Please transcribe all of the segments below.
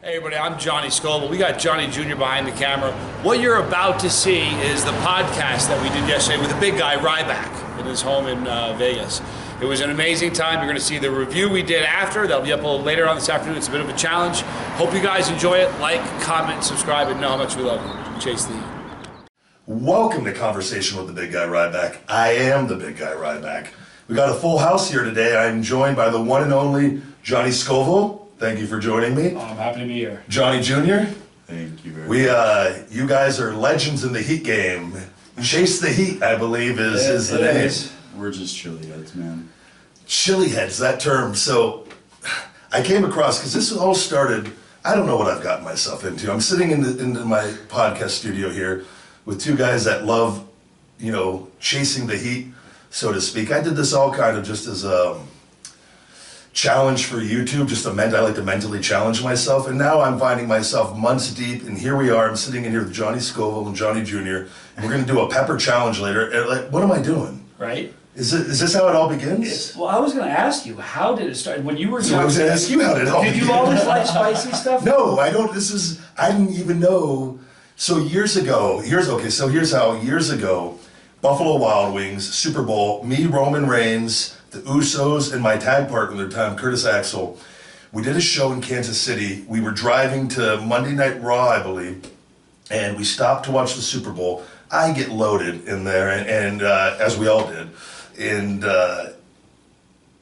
Hey everybody, I'm Johnny Scovilles. We got Johnny Jr. behind the camera. What you're about to see is the podcast that we did yesterday with the big guy, Ryback, in his home in Vegas. It was an amazing time. You're going to see the review we did after. That'll be up a little later on this afternoon. It's a bit of a challenge. Hope you guys enjoy it. Like, comment, subscribe, and know how much we love you. Chase the heat. Welcome to Conversation with the Big Guy Ryback. I am the Big Guy Ryback. We got a full house here today. I'm joined by the one and only Johnny Scovilles. Thank you for joining me. I'm happy to be here. Johnny Jr. Thank you very much. You guys are legends in the Heat game. Chase the Heat, I believe, is the name. We're just chili heads, man. Chili heads, that term. So I came across, because this all started, I don't know what I've gotten myself into. I'm sitting in my podcast studio here with two guys that love, chasing the heat, so to speak. I did this all kind of just as a challenge for YouTube, I like to mentally challenge myself, and now I'm finding myself months deep, and here we are, I'm sitting in here with Johnny Scovilles and Johnny Jr., and we're going to do a pepper challenge later. And like, what am I doing? Right? Is this how it all begins? Well, I was going to ask you, how did it start? When you were I was going to ask you how did it all begin. Did you always like spicy stuff? No, I don't. I didn't even know. So years ago, here's how, years ago, Buffalo Wild Wings, Super Bowl, me, Roman Reigns, the Usos, and my tag partner at the time, Curtis Axel, we did a show in Kansas City. We were driving to Monday Night Raw, I believe, and we stopped to watch the Super Bowl. I get loaded in there, and as we all did, and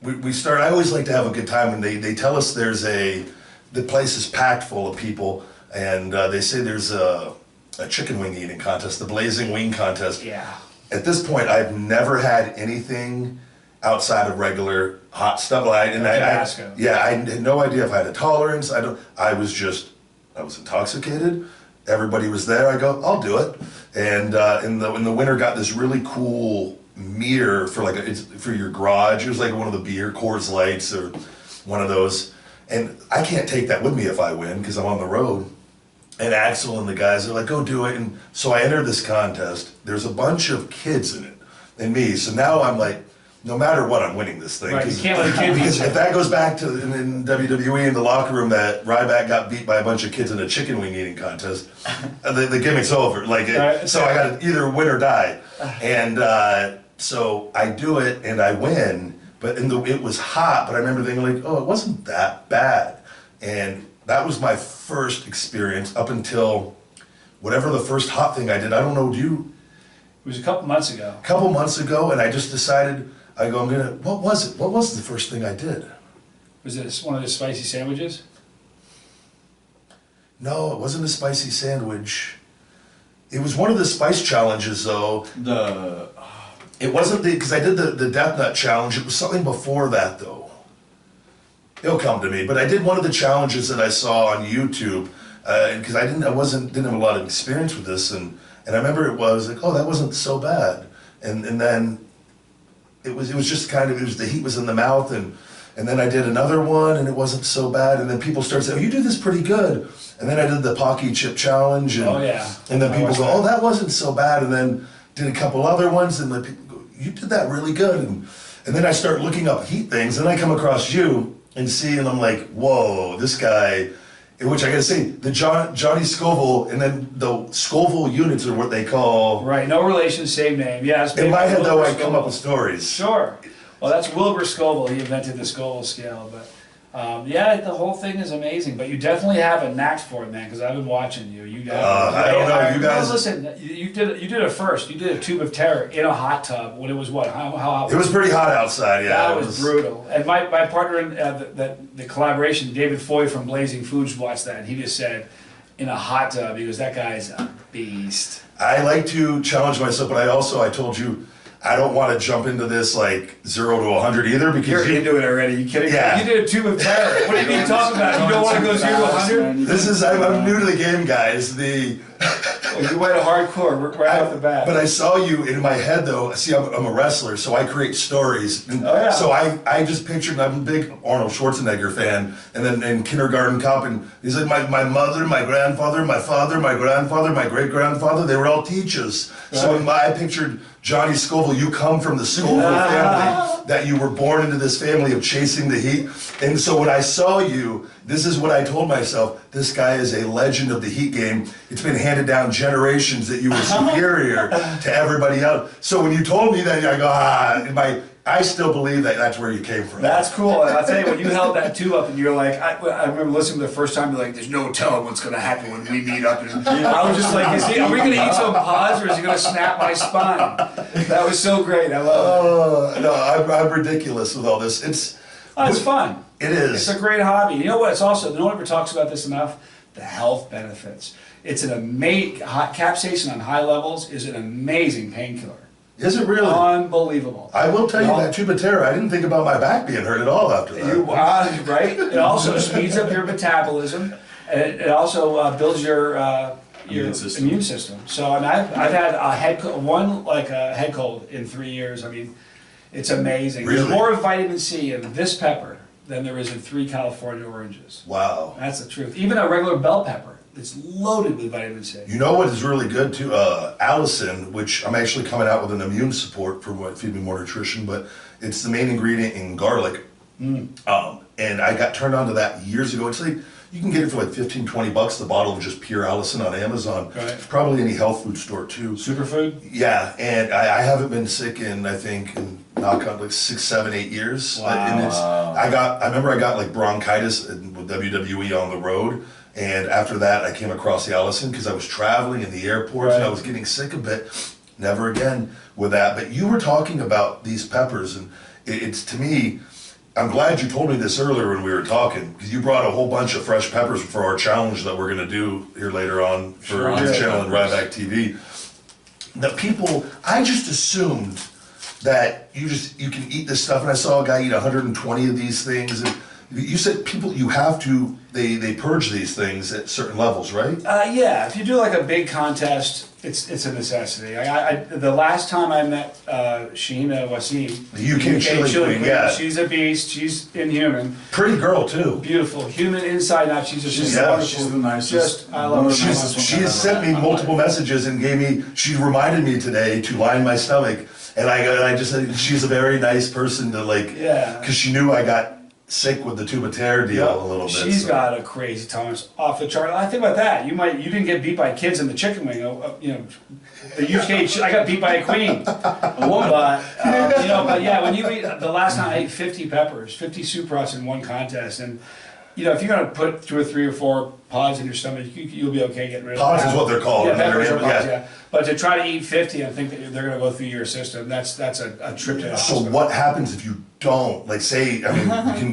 we start. I always like to have a good time, and they tell us the place is packed full of people, and they say there's a chicken wing eating contest, the Blazing Wing Contest. Yeah. At this point, I've never had anything outside of regular hot stuff. I had no idea if I had a tolerance. I was intoxicated. Everybody was there. I go, I'll do it. And in the winter, got this really cool mirror for your garage. It was like one of the beer Coors Lights or one of those. And I can't take that with me if I win because I'm on the road. And Axel and the guys are like, go do it. And so I entered this contest. There's a bunch of kids in it and me. So now I'm like, no matter what, I'm winning this thing. Right, you can't let a kid beat you. If that goes back to in WWE in the locker room that Ryback got beat by a bunch of kids in a chicken wing eating contest, the gimmick's over. So I got to either win or die. And so I do it and I win. But it was hot. But I remember thinking like, oh, it wasn't that bad. And that was my first experience up until whatever the first hot thing I did. I don't know, It was a couple months ago. And I just decided, what was it? What was the first thing I did? Was it one of the spicy sandwiches? No, it wasn't a spicy sandwich. It was one of the spice challenges, though. It wasn't because I did the Death Nut challenge. It was something before that, though. It'll come to me. But I did one of the challenges that I saw on YouTube, because I didn't have a lot of experience with this, and I remember it was like, oh, that wasn't so bad, and then it was just kind of, the heat was in the mouth, and then I did another one, and it wasn't so bad, and then people started saying, oh, you do this pretty good, and then I did the Pocky Chip challenge, and and then people go, oh, that wasn't so bad, and then did a couple other ones, and then people go, you did that really good, and then I start looking up heat things, and I come across you. And I'm like, whoa, this guy, which I gotta say, the Johnny Scovilles, and then the Scoville units are what they call. Right, no relation, same name. Yeah. In my head, though, I come up with stories. Sure. Well, that's Wilbur Scoville. He invented the Scoville scale. But the whole thing is amazing. But you definitely have a knack for it, man, because I've been watching you. I don't know, you guys. No, listen, you did it first. You did a Tube of Terror in a hot tub when it was what? How hot? It was pretty hot outside, yeah. That was brutal. And my partner in the collaboration, David Foy from Blazing Foods, watched that, and he just said, in a hot tub, he goes, that guy's a beast. I like to challenge myself, but I told you, I don't want to jump into this like 0 to 100 either because you're into it already. You kidding? Yeah. You did a Tube of Terror. What do you mean talking about? You don't want to go 0 to 100? I'm new to the game, guys. Well, you went hardcore right off the bat. But I saw you in my head, though. See, I'm a wrestler, so I create stories. And so I just pictured, I'm a big Arnold Schwarzenegger fan, and then in Kindergarten Cop, and he's like, my mother, my grandfather, my father, my grandfather, my great-grandfather, they were all teachers. Right. So I pictured Johnny Scoville, you come from the Scoville family, that you were born into this family of chasing the heat. And so when I saw you, this is what I told myself, this guy is a legend of the heat game. It's been handed down generations that you were superior to everybody else. So when you told me that, I go, I still believe that that's where you came from. That's cool. And I'll tell you, when you held that tube up and you're like, I remember listening the first time, you're like, there's no telling what's going to happen when we meet up. And I was just like, are we going to eat some pods or is he going to snap my spine? That was so great. I love it. No, I'm ridiculous with all this. It's fun. It is. It's a great hobby. You know what? It's also, no one ever talks about this enough, the health benefits. It's an amazing, capsaicin on high levels is an amazing painkiller. Is it really? Unbelievable. I will tell you that Tubatera, I didn't think about my back being hurt at all after that. Right? It also speeds up your metabolism, and it also builds your immune system. So I mean, I've had a head cold in 3 years. I mean, it's amazing. Really? There's more vitamin C in this pepper than there is in 3 California oranges. Wow. That's the truth. Even a regular bell pepper. It's loaded with vitamin C. You know what is really good too? Allicin, which I'm actually coming out with an immune support for what Feed Me More Nutrition, but it's the main ingredient in garlic. And I got turned on to that years ago. It's like, you can get it for like 15, 20 bucks, the bottle of just pure Allicin on Amazon. Right. Probably any health food store too. Superfood? Yeah, and I haven't been sick in, I think, knock on like 6, 7, 8 years. Wow. And I remember I got like bronchitis with WWE on the road. And after that, I came across the Allicin because I was traveling in the airports and I was getting sick a bit. Never again with that. But you were talking about these peppers, and it's to me, I'm glad you told me this earlier when we were talking, because you brought a whole bunch of fresh peppers for our challenge that we're going to do here later on for your channel and Ryback TV. The people, I just assumed that you can eat this stuff, and I saw a guy eat 120 of these things. And you said people, you have to, they purge these things at certain levels, right? Yeah, if you do like a big contest, it's a necessity. The last time I met Sheena Wasim, the UK chili queen, yeah. She's a beast, she's inhuman. Pretty girl too. Beautiful, human inside out, she's She's the nicest. I love her. She has sent me multiple messages and she reminded me today to line my stomach. And I just said, she's a very nice person to because she knew I got sick with the Tubatera deal a little bit. She's got a crazy tolerance off the chart. I think about that. You didn't get beat by kids in the chicken wing. The UK, I got beat by a queen, a woman. But yeah, when you eat, the last time I ate 50 peppers, 50 supras in one contest, and if you're gonna put 2 or 3 or 4 pods in your stomach, you'll be okay getting rid of pods. Is what they're called. Yeah, peppers are pods, yeah. But to try to eat 50 and think that they're gonna go through your system, that's a trip to the hospital. So what happens if you don't? Like, say,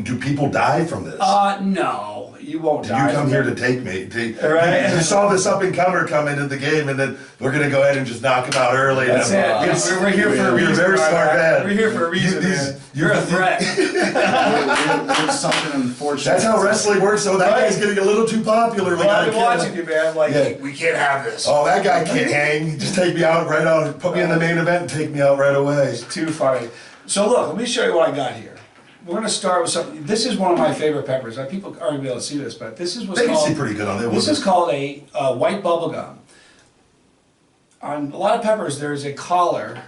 do people die from this? No, you won't die. You come here to take me. Right? You saw this up-and-comer come into the game, and then we're going to go ahead and just knock him out early. That's it. We're here for a reason. You're a very smart man. We're here for a reason, man. You're a threat. There's something unfortunate. That's how wrestling works, though. That guy's getting a little too popular. Well, I've been watching you, man. Like, we can't have this. Oh, that guy can't hang. Just take me out right on. Put me in the main event and take me out right away. It's too funny. So look, let me show you what I got here. We're going to start with something. This is one of my favorite peppers. People aren't going to be able to see this, but this is what's called. They can see pretty good on there. This is called a white bubble gum. On a lot of peppers, there is a collar.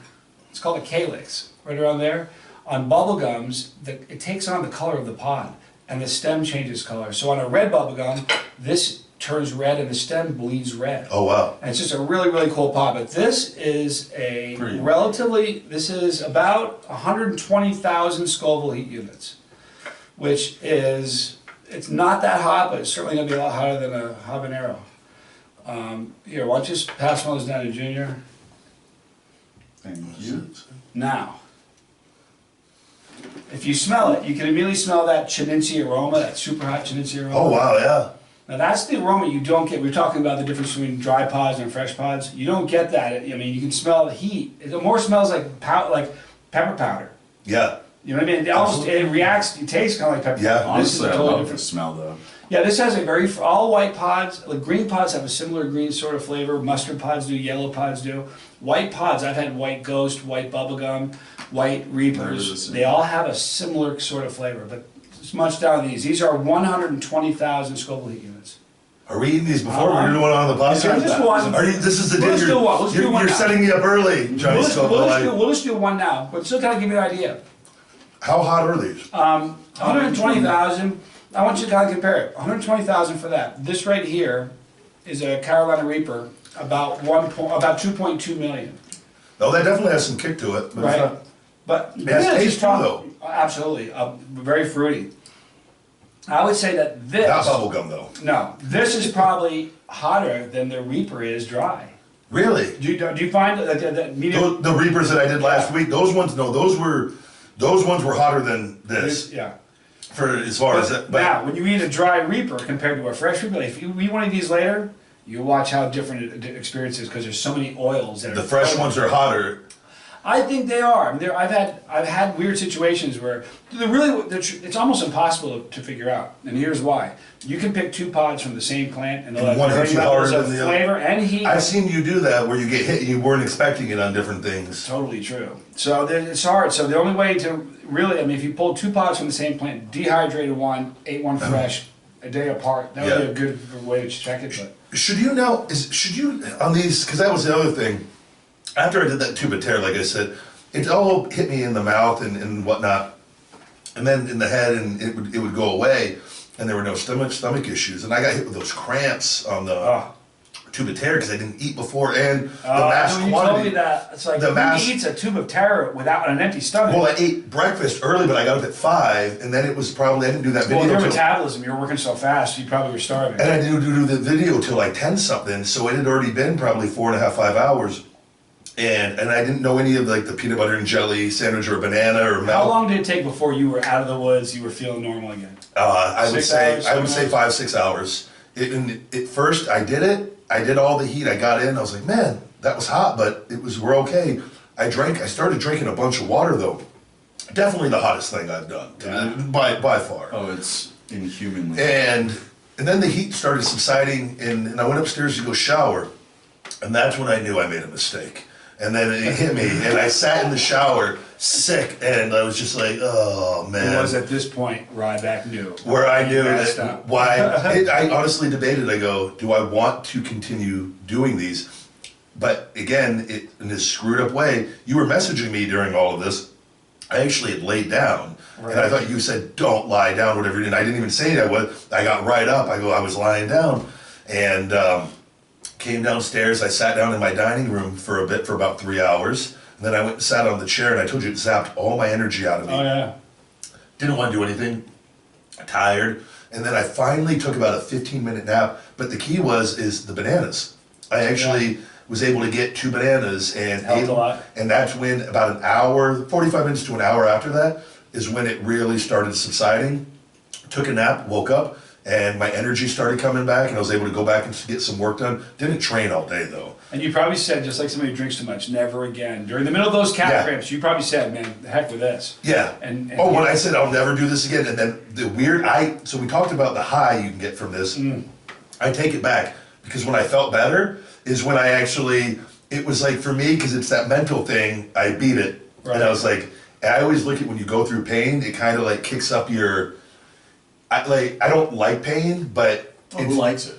It's called a calyx, right around there. On bubble gums, it takes on the color of the pod, and the stem changes color. So on a red bubble gum, this turns red and the stem bleeds red. Oh, wow. And it's just a really, really cool pod. But this is this is about 120,000 Scoville heat units, which is, it's not that hot, but it's certainly going to be a lot hotter than a habanero. Here, why don't you just pass one of those down to Junior? Thank you. Now, if you smell it, you can immediately smell that Chinense aroma, that super hot Chinense aroma. Oh, wow, yeah. Now that's the aroma you don't get. We were talking about the difference between dry pods and fresh pods. You don't get that. I mean, you can smell the heat. It more smells like pepper powder. Yeah. You know what I mean? It reacts. It tastes kind of like pepper. Yeah. Powder. Honestly, I love the smell though. Yeah, this has a all white pods. Like green pods have a similar green sort of flavor. Mustard pods do. Yellow pods do. White pods. I've had white ghost, white bubblegum, white reapers. They all have a similar sort of flavor, but it's much down these. These are 120,000 Scoville heat units. Are we eating these before we're doing it on the podcast? Just one. This is the Let's dinner. do one. Let's do one You're now. setting me up early, Johnny Scovilles. We'll just do one now, but still kind of give you an idea. How hot are these? 120,000. I want you to kind of compare it. 120,000 for that. This right here is a Carolina Reaper, about 2.2 million. No, that definitely has some kick to it. But Right. it's not- But It has this taste is too, though. Absolutely, very fruity. I would say that this. Not bubblegum, though. No, this is probably hotter than the Reaper is dry. Really? Do you find that medium? The Reapers that I did last week, those ones were hotter than this. Yeah. For as far as that. But Now, when you eat a dry Reaper compared to a fresh Reaper, if you eat one of these later, you watch how different the experience is because there's so many oils that the are. fresh ones are hotter. I think they are. I mean, I've had weird situations where it's almost impossible to figure out, and here's why. You can pick two pods from the same plant and they'll have one hits varying you harder levels of than the other. flavor and heat. I've seen you do that where you get hit and you weren't expecting it on different things. Totally true. So it's hard. So the only way to really, I mean, if you pulled two pods from the same plant, dehydrated one, ate one fresh, a day apart, that would be a good way to check it. But Should you on these, because that was the other thing. After I did that tube of tear, like I said, it all hit me in the mouth and whatnot, and then in the head, and it would go away, and there were no stomach issues, and I got hit with those cramps on the tube of tear because I didn't eat before, and the mass when you quantity. told me that, it's like, the who mass- eats a tube of terror without an empty stomach? Well, I ate breakfast early, but I got up at 5, and then it was probably I didn't do that video. Well, your till- metabolism, you were working so fast, you probably were starving. And I didn't do the video till like 10 something, so it had already been probably 4.5, 5 hours. And I didn't know any of like the peanut butter and jelly sandwich or banana or milk. How long did it take before you were out of the woods, you were feeling normal again? I would 6 say hours, 5, 6 hours. At first I did it. I did all the heat. I got in. I was like, man, that was hot, but we're okay. I started drinking a bunch of water though. Definitely the hottest thing I've done by far. Oh, it's inhumanly. And then the heat started subsiding, and I went upstairs to go shower, and that's when I knew I made a mistake. And then it hit me, and I sat in the shower sick, and I was just like, oh man. It was at this point Ryback knew. Where I knew messed that up. I honestly debated. I go, do I want to continue doing these? But again, in this screwed up way, you were messaging me during all of this. I actually had laid down, and I thought you said, don't lie down, whatever you did. I didn't even say that. I got right up. I was lying down, and came downstairs. I sat down in my dining room for a bit, for about 3 hours. And then I went and sat on the chair, and I told you it zapped all my energy out of me. Oh yeah. Didn't want to do anything, tired. And then I finally took about a 15-minute nap. But the key is the bananas. I actually was able to get 2 bananas and Helped ate a lot. And that's when about an hour, 45 minutes to an hour after that, is when it really started subsiding. Took a nap, woke up, and my energy started coming back, and I was able to go back and get some work done. Didn't train all day though. And you probably said, just like somebody who drinks too much, never again. During the middle of those calf cramps, you probably said, man, the heck with this. Yeah. And when I said I'll never do this again, and then so we talked about the high you can get from this. I take it back, because when I felt better is when I actually, it was like for me, because it's that mental thing, I beat it. Right. And I was like, I always look at when you go through pain, it kind of like kicks up your, I don't like pain, but Who likes it?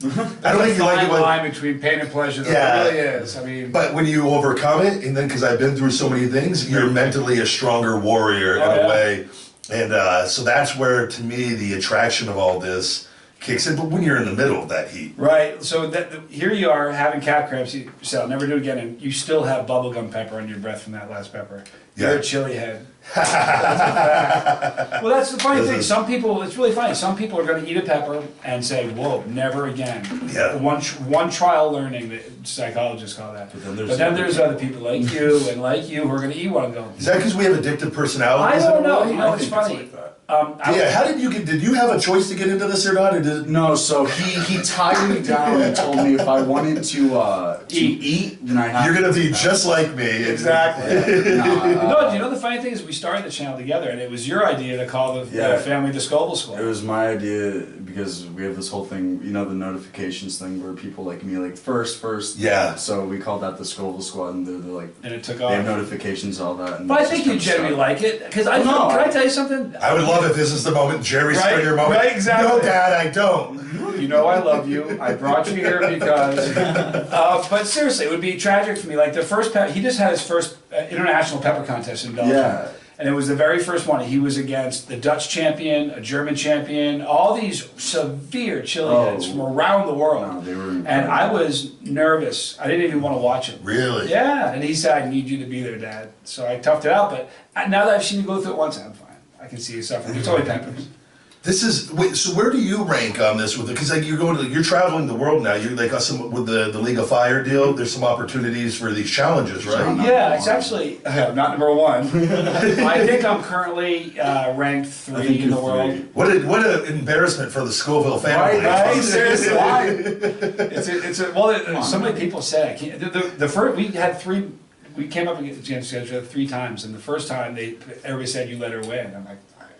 I don't think you like it when, line between pain and pleasure. Yeah. There really is. I mean, but when you overcome it, and then because I've been through so many things, you're mentally a stronger warrior in a way. And so that's where, to me, the attraction of all this kicks in. But when you're in the middle of that heat. right. So here you are having calf cramps. You said, I'll never do it again. And you still have bubblegum pepper on your breath from that last pepper. You're a chili head. That's a fact. Well, that's the funny thing. Some people, it's really funny. Some people are going to eat a pepper and say, whoa, never again. Yeah. One trial learning, that psychologists call that. But But then there's other people like you and like you who are going to eat one and go, Is that because we have addictive personalities? I don't in a know. way? You know, I it's think it's funny. like that. How did you did you have a choice to get into this or not? Or did No, so he tied me down and told me if I wanted to eat, then I had you're to going to be eat. just like me. exactly. Nah, No, do you know the funny thing is we started the channel together, and it was your idea to call the family the Scovilles It Squad. was my idea because we have this whole thing, you know, the notifications thing where people like me, like first. Yeah. So we called that the Scovilles Squad, and they're like, And it took they have off. notifications, all that. And But I it's think just you kinda generally stuck. like it, because No, can I tell you something? I would love if this is the moment, Jerry Right, Springer moment. right, exactly. No, Dad, I don't. You know I love you. I brought you here because. But seriously, it would be tragic for me. Like the first, he just had his first international pepper contest in Belgium. Yeah. And it was the very first one. He was against the Dutch champion, a German champion, all these severe chili heads from around the world. No, they were and incredible. I was nervous. I didn't even want to watch him. Really? Yeah, and he said, I need you to be there, Dad. So I toughed it out, but now that I've seen you go through it once, I'm fine. I can see you suffering. It's only peppers. This is wait. So where do you rank on this with it? Because like you're traveling the world now. You're like some with the League of Fire deal. There's some opportunities for these challenges, right? Yeah, it's actually not number one. I think I'm currently ranked 3 in the world. What an embarrassment for the Scoville family. Right? Seriously. Well, so many people said I can't. The first we had 3. We came up against each other 3 times, and the first time everybody said you let her win. I'm like,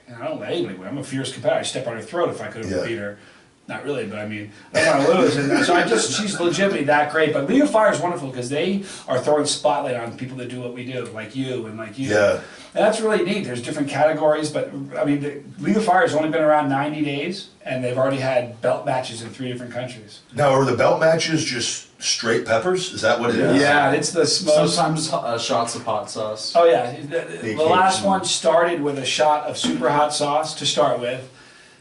I don't let anybody win. I'm a fierce competitor. I step on her throat if I could have beat her. Not really, but I mean, I don't want to lose. And so she's legitimately that great. But League of Fire is wonderful because they are throwing spotlight on people that do what we do, like you and like you. Yeah. And that's really neat. There's different categories, but I mean, the League of Fire has only been around 90 days, and they've already had belt matches in 3 different countries. Now, are the belt matches just straight peppers? Is that what it is? Yeah, it's the most. Sometimes shots of hot sauce. Oh yeah, the last one started with a shot of super hot sauce to start with,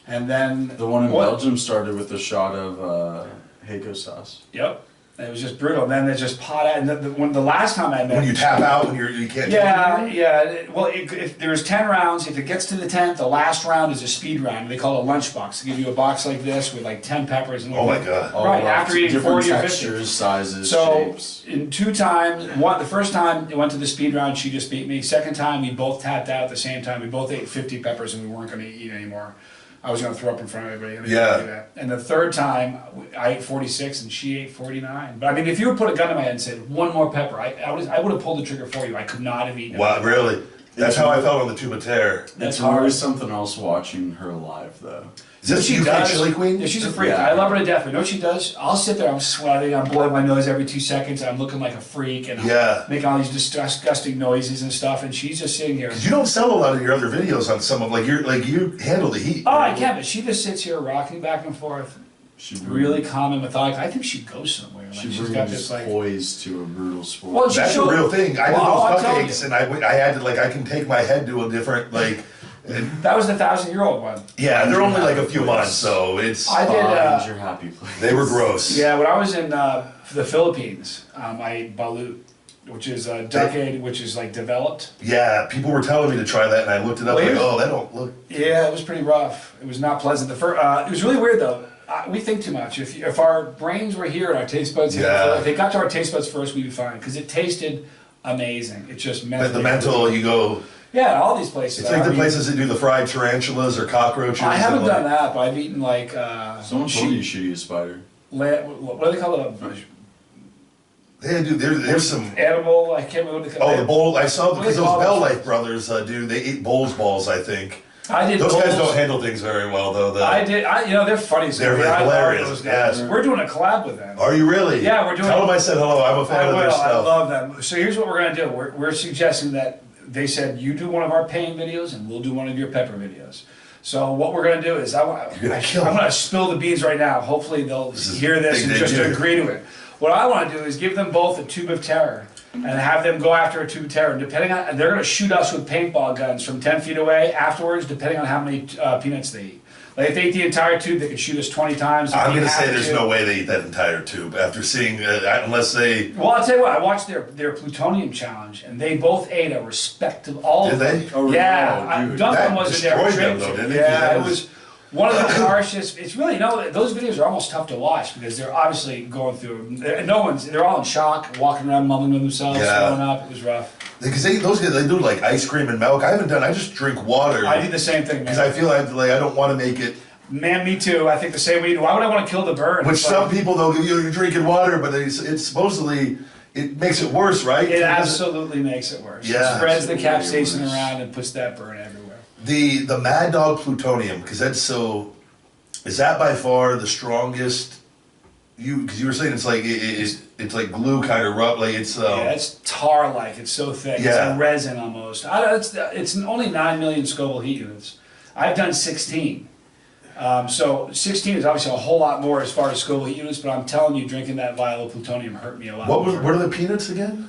and then The one in Belgium started with a shot of Heiko sauce. Yep, it was just brutal. And then there's just pot. And the last time I met, When you tap out, when you can't. yeah. Well, if there's 10 rounds, if it gets to the 10th, the last round is a speed round. They call it a lunch-box. They give you a box like this with like 10 peppers. And Oh my God! Right after eating different 40 or 50. textures, sizes, So shapes. in 2 times, the first time it went to the speed round, she just beat me. Second time, we both tapped out at the same time. We both ate 50 peppers and we weren't going to eat anymore. I was going to throw up in front of everybody. And I didn't do that. And the third time, I ate 46 and she ate 49. But I mean, if you would put a gun to my head and said, 1 more pepper, I would have pulled the trigger for you. I could not have eaten. Wow, really? That's how I felt on the Tuba Terre. It's always something else watching her live, though. Is this UK chili queen? Yeah, she's a freak. Yeah. I love her to death. But you know what she does? I'll sit there, I'm sweating, I'm blowing my nose every 2 seconds, I'm looking like a freak, and I'm making all these disgusting noises and stuff, and she's just sitting here. Because you don't sell a lot of your other videos on some of you handle the heat. Oh, I can, but she just sits here rocking back and forth, really calm and methodical. I think she'd go somewhere. Like, She she's got this like poise to a brutal sport. Well, That's a real thing. I did those cupcakes, and I had to I can take my head to a different that was the 1,000-year-old one. Yeah, they're only like a few months, so it's. I did. Find your happy place. They were gross. Yeah, when I was in the Philippines, I ate balut, which is duck egg, which is like developed. Yeah, people were telling me to try that, and I looked it up. That don't look. Yeah, it was pretty rough. It was not pleasant. It was really weird though. We think too much. If our brains were here and our taste buds, if they got to our taste buds first, we'd be fine because it tasted amazing. It just meant The mental, you go. Yeah, all these places. It's like the places that do the fried tarantulas or cockroaches. I haven't done that, but I've eaten like. Someone told you should eat a spider. What do they call it? They do. There's some Animal. I can't remember what they call it. the bowl. I saw because those call Bell those? Life brothers do. They eat bowls balls. I think. I did. Those guys bowls. don't handle things very well, though. I did. They're funny. They're I love hilarious, those guys. yes. We're doing a collab with them. Are you really? Yeah, we're doing. Tell them I said hello. I'm a fan I of their will. stuff. I love them. So here's what we're gonna do. We're suggesting that they said you do one of our pain videos and we'll do one of your pepper videos. So what we're gonna do is I'm gonna spill the beans right now. Hopefully they'll hear this and just agree to it. What I want to do is give them both a tube of terror and have them go after a tube of terror. And they're gonna shoot us with paintball guns from 10 feet away afterwards, depending on how many peanuts they eat. Like if they eat the entire tube, they could shoot us 20 times. I'm going to say there's no way they eat that entire tube after seeing, unless they. Well, I'll tell you what. I watched their plutonium challenge, and they both ate a respective. All Did they? Oh, yeah, dude. Duncan wasn't there. Destroyed them, though, didn't it? Yeah, it was one of the harshest. It's really those videos are almost tough to watch because they're obviously going through. They're all in shock, walking around mumbling to themselves, throwing up. It was rough. Because those guys, they do like ice cream and milk. I just drink water. I did the same thing, man. Because I feel like I don't want to make it. Man, me too. I think the same way you do. Why would I want to kill the bird? Which some people though, you're drinking water, but it's supposedly it makes it worse, right? It absolutely makes it worse. Yeah. It spreads the capsaicin around and puts that burn everywhere. The Mad Dog plutonium, because that's so. Is that by far the strongest? Because you were saying it's like glue kind of rough, like it's. Yeah, it's tar-like. It's so thick. Yeah. It's a resin almost. It's only 9 million Scoville heat units. I've done 16. So 16 is obviously a whole lot more as far as Scoville heat units, but I'm telling you, drinking that vial of plutonium hurt me a lot. What are the peanuts again?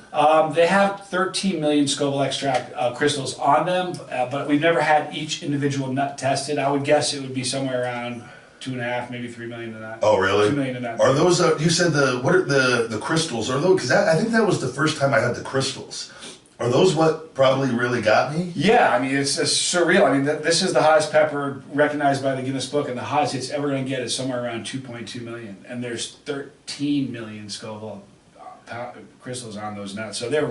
They have 13 million Scoville extract crystals on them, but we've never had each individual nut tested. I would guess it would be somewhere around 2.5, maybe 3 million in that. Oh, really? 2 million in that. Are those? You said what are the crystals? Are those? Because I think that was the first time I had the crystals. Are those what probably really got me? Yeah, I mean, it's surreal. I mean, this is the hottest pepper recognized by the Guinness Book, and the hottest it's ever going to get is somewhere around 2.2 million. And there's 13 million Scoville crystals on those nuts. So they're a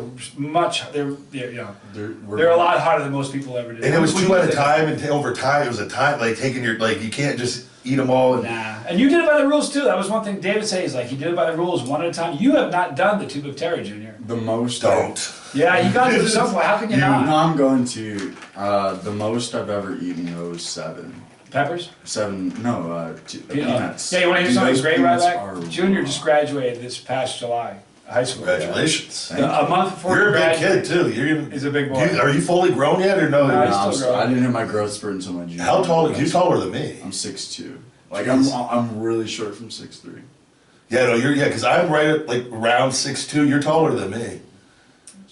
lot hotter than most people ever do. And it was 2 at a time, and over time, it was a time, like taking you can't just eat them all. And, nah. And you did it by the rules too. That was one thing David said. He's like, he did it by the rules one at a time. You have not done the tube of terror, Junior. The most. Don't. Yeah, you got to do some point. How can you not? No, I'm going to. The most I've ever eaten was 7. Peppers? 7, no, peanuts. Yeah, you want to hear Dude, something those great, peanuts Ryback? are Junior raw. just graduated this past July, high school. Congratulations. A month before You're a he big graduated. kid too. He's a big boy. Are you fully grown yet or no? No, he's No, still growing. I didn't hit my growth spurt until my junior. How tall? year. You're taller than me. I'm 6'2". Like Jeez. I'm really short from 6'3". Yeah, no, because I'm right at like around 6'2". You're taller than me.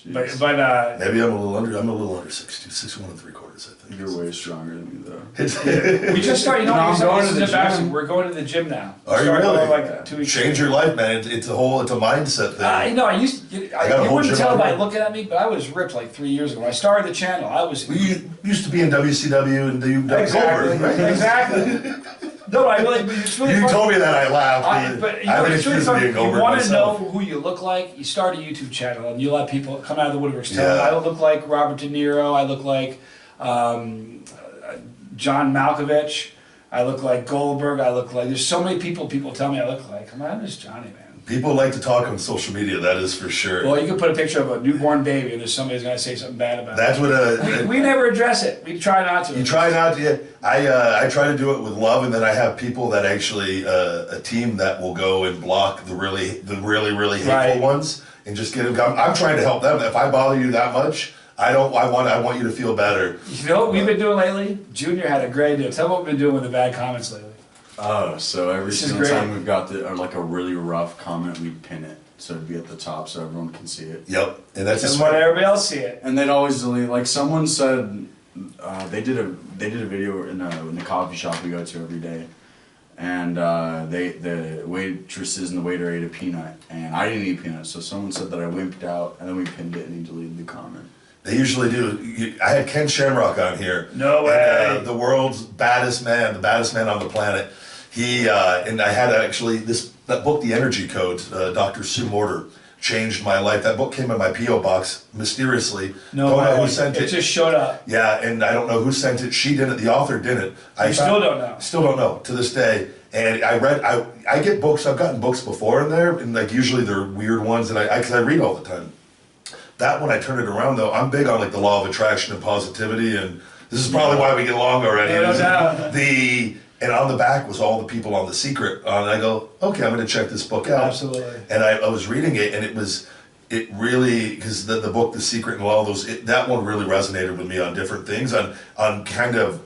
But Maybe I'm a little under 6'2", 6'1 3/4, I think. You're way stronger than me though. we just started, No, I'm going to the back. gym. We're going to the gym now. Are you Started really? going, like 2 weeks Change your life, man. It's a mindset thing. You know, I got a you whole wouldn't gym tell on by here. looking at me, but I was ripped like 3 years ago. When I started the channel, I was... We used to be in WCW and do Exactly, Goldberg, right? exactly. No, I really, it's really You funny. told me that I laughed. But you I know, haven't it's really accused of funny. being You Goldberg want to know myself. who you look like, you start a YouTube channel and you let people come out of the woodworks. Tell Yeah. them, I don't look like Robert De Niro, I look like John Malkovich, I look like Goldberg, I look like... There's so many people tell me I look like. I'm just Johnny, man. People like to talk on social media, that is for sure. Well, you can put a picture of a newborn baby and there's somebody's going to say something bad about That's it. what We never address it. We try not to. you try not to. Yeah. I try to do it with love, and then I have people that actually a team that will go and block the really hateful Right. ones and just get them. I'm trying to help them. If I bother you that much, I want you to feel better. You know what we've been doing lately? Junior had a great deal. Tell them what we've been doing with the bad comments lately. Oh, so every This is single great. time we've got like a really rough comment, we'd pin it so it'd be at the top so everyone can see it. Yep, and that's Just just let everybody else see it. And they'd always delete. Like someone said, they did a video in the coffee shop we go to every day, and the waitresses and the waiter ate a peanut, and I didn't eat peanuts. So someone said that I wimped out, and then we pinned it, and he deleted the comment. They usually do. I had Ken Shamrock on here. No way. And, the world's baddest man, the baddest man on the planet. He and I had actually that book, The Energy Code. Dr. Sue Morter changed my life. That book came in my PO box mysteriously. No Don't way. know who sent It it. just showed up. Yeah, and I don't know who sent it. She didn't. The author didn't. Still don't know. Still don't know to this day. And I get books. I've gotten books before in there, and like usually they're weird ones, and because I read all the time. That when I turn it around though, I'm big on like the law of attraction and positivity, and this is probably why we get along already. No doubt. And on the back was all the people on The Secret, and I go, okay, I'm going to check this book out. Absolutely. And I was reading it, and it really, because the book The Secret and all those, that one really resonated with me on different things, on kind of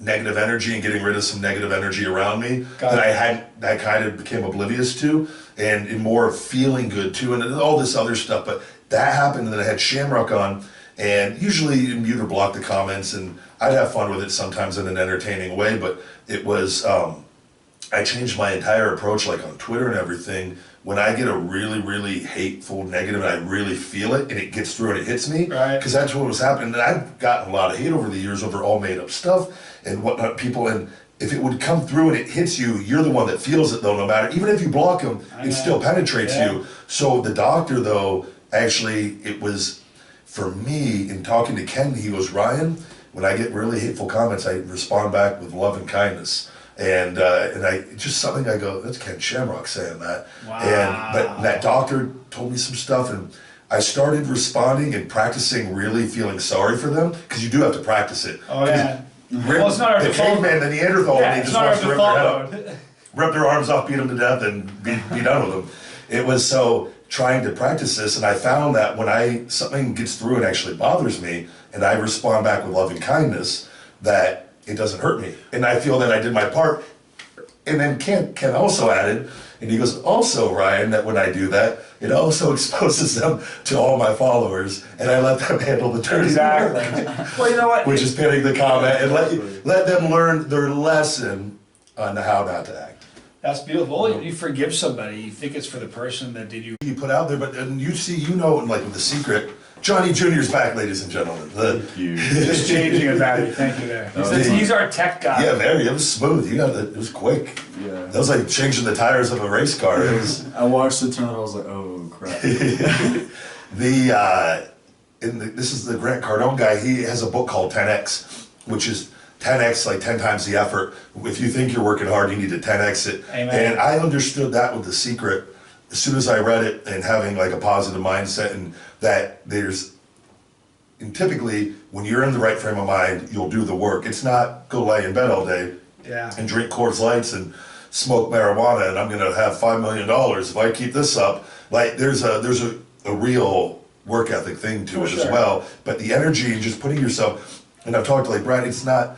negative energy and getting rid of some negative energy around me I kind of became oblivious to, and more of feeling good too, and all this other stuff. But that happened, and then I had Shamrock on, and usually you mute or block the comments, and I'd have fun with it sometimes in an entertaining way. But it was I changed my entire approach, like on Twitter and everything. When I get a really hateful negative and I really feel it and it gets through and it hits me, Right. because that's what was happening. And I've gotten a lot of hate over the years over all made up stuff and whatnot, people, and if it would come through and it hits you, you're the one that feels it though, no matter, even if you block them, it still penetrates you. So the doctor though, actually, it was, for me, in talking to Ken, he goes, Ryan, when I get really hateful comments, I respond back with love and kindness. And I just something I go, that's Ken Shamrock saying that. Wow. But that doctor told me some stuff, and I started responding and practicing really feeling sorry for them, because you do have to practice it. Oh yeah. Well, it's not our the default. caveman, the Neanderthal, Yeah, he it's just not our wants to rip their head default off, mode. rip their arms off, beat them to death, and be done with them. It was so trying to practice this, and I found that when something gets through and actually bothers me, and I respond back with love and kindness, that it doesn't hurt me. And I feel that I did my part. And then Ken also added, and he goes, also, Ryan, that when I do that, it also exposes them to all my followers, and I let them handle the dirty Exactly. work. Well, you know what? Which is pinning the comment, and let them learn their lesson on how not to act. That's beautiful. Well, you forgive somebody, you think it's for the person that did you. You put out there, but and you see, like with The Secret, Johnny Jr.'s back, ladies and gentlemen. Thank you. Just changing it, Matty. Thank you there. He's our tech guy. Yeah, it was smooth. It was quick. Yeah. That was like changing the tires of a race car. It was. I watched it turn and I was like, oh crap. This is the Grant Cardone guy. He has a book called 10X, which is 10X, like 10 times the effort. If you think you're working hard, you need to 10X it. Amen. And I understood that with The Secret as soon as I read it, and having like a positive mindset, and that and typically when you're in the right frame of mind, you'll do the work. It's not go lay in bed all day and drink Coors Lights and smoke marijuana and I'm gonna have $5 million if I keep this up. Like there's a real work ethic thing to it as well. But the energy and just putting yourself, and I've talked to like Brad, it's not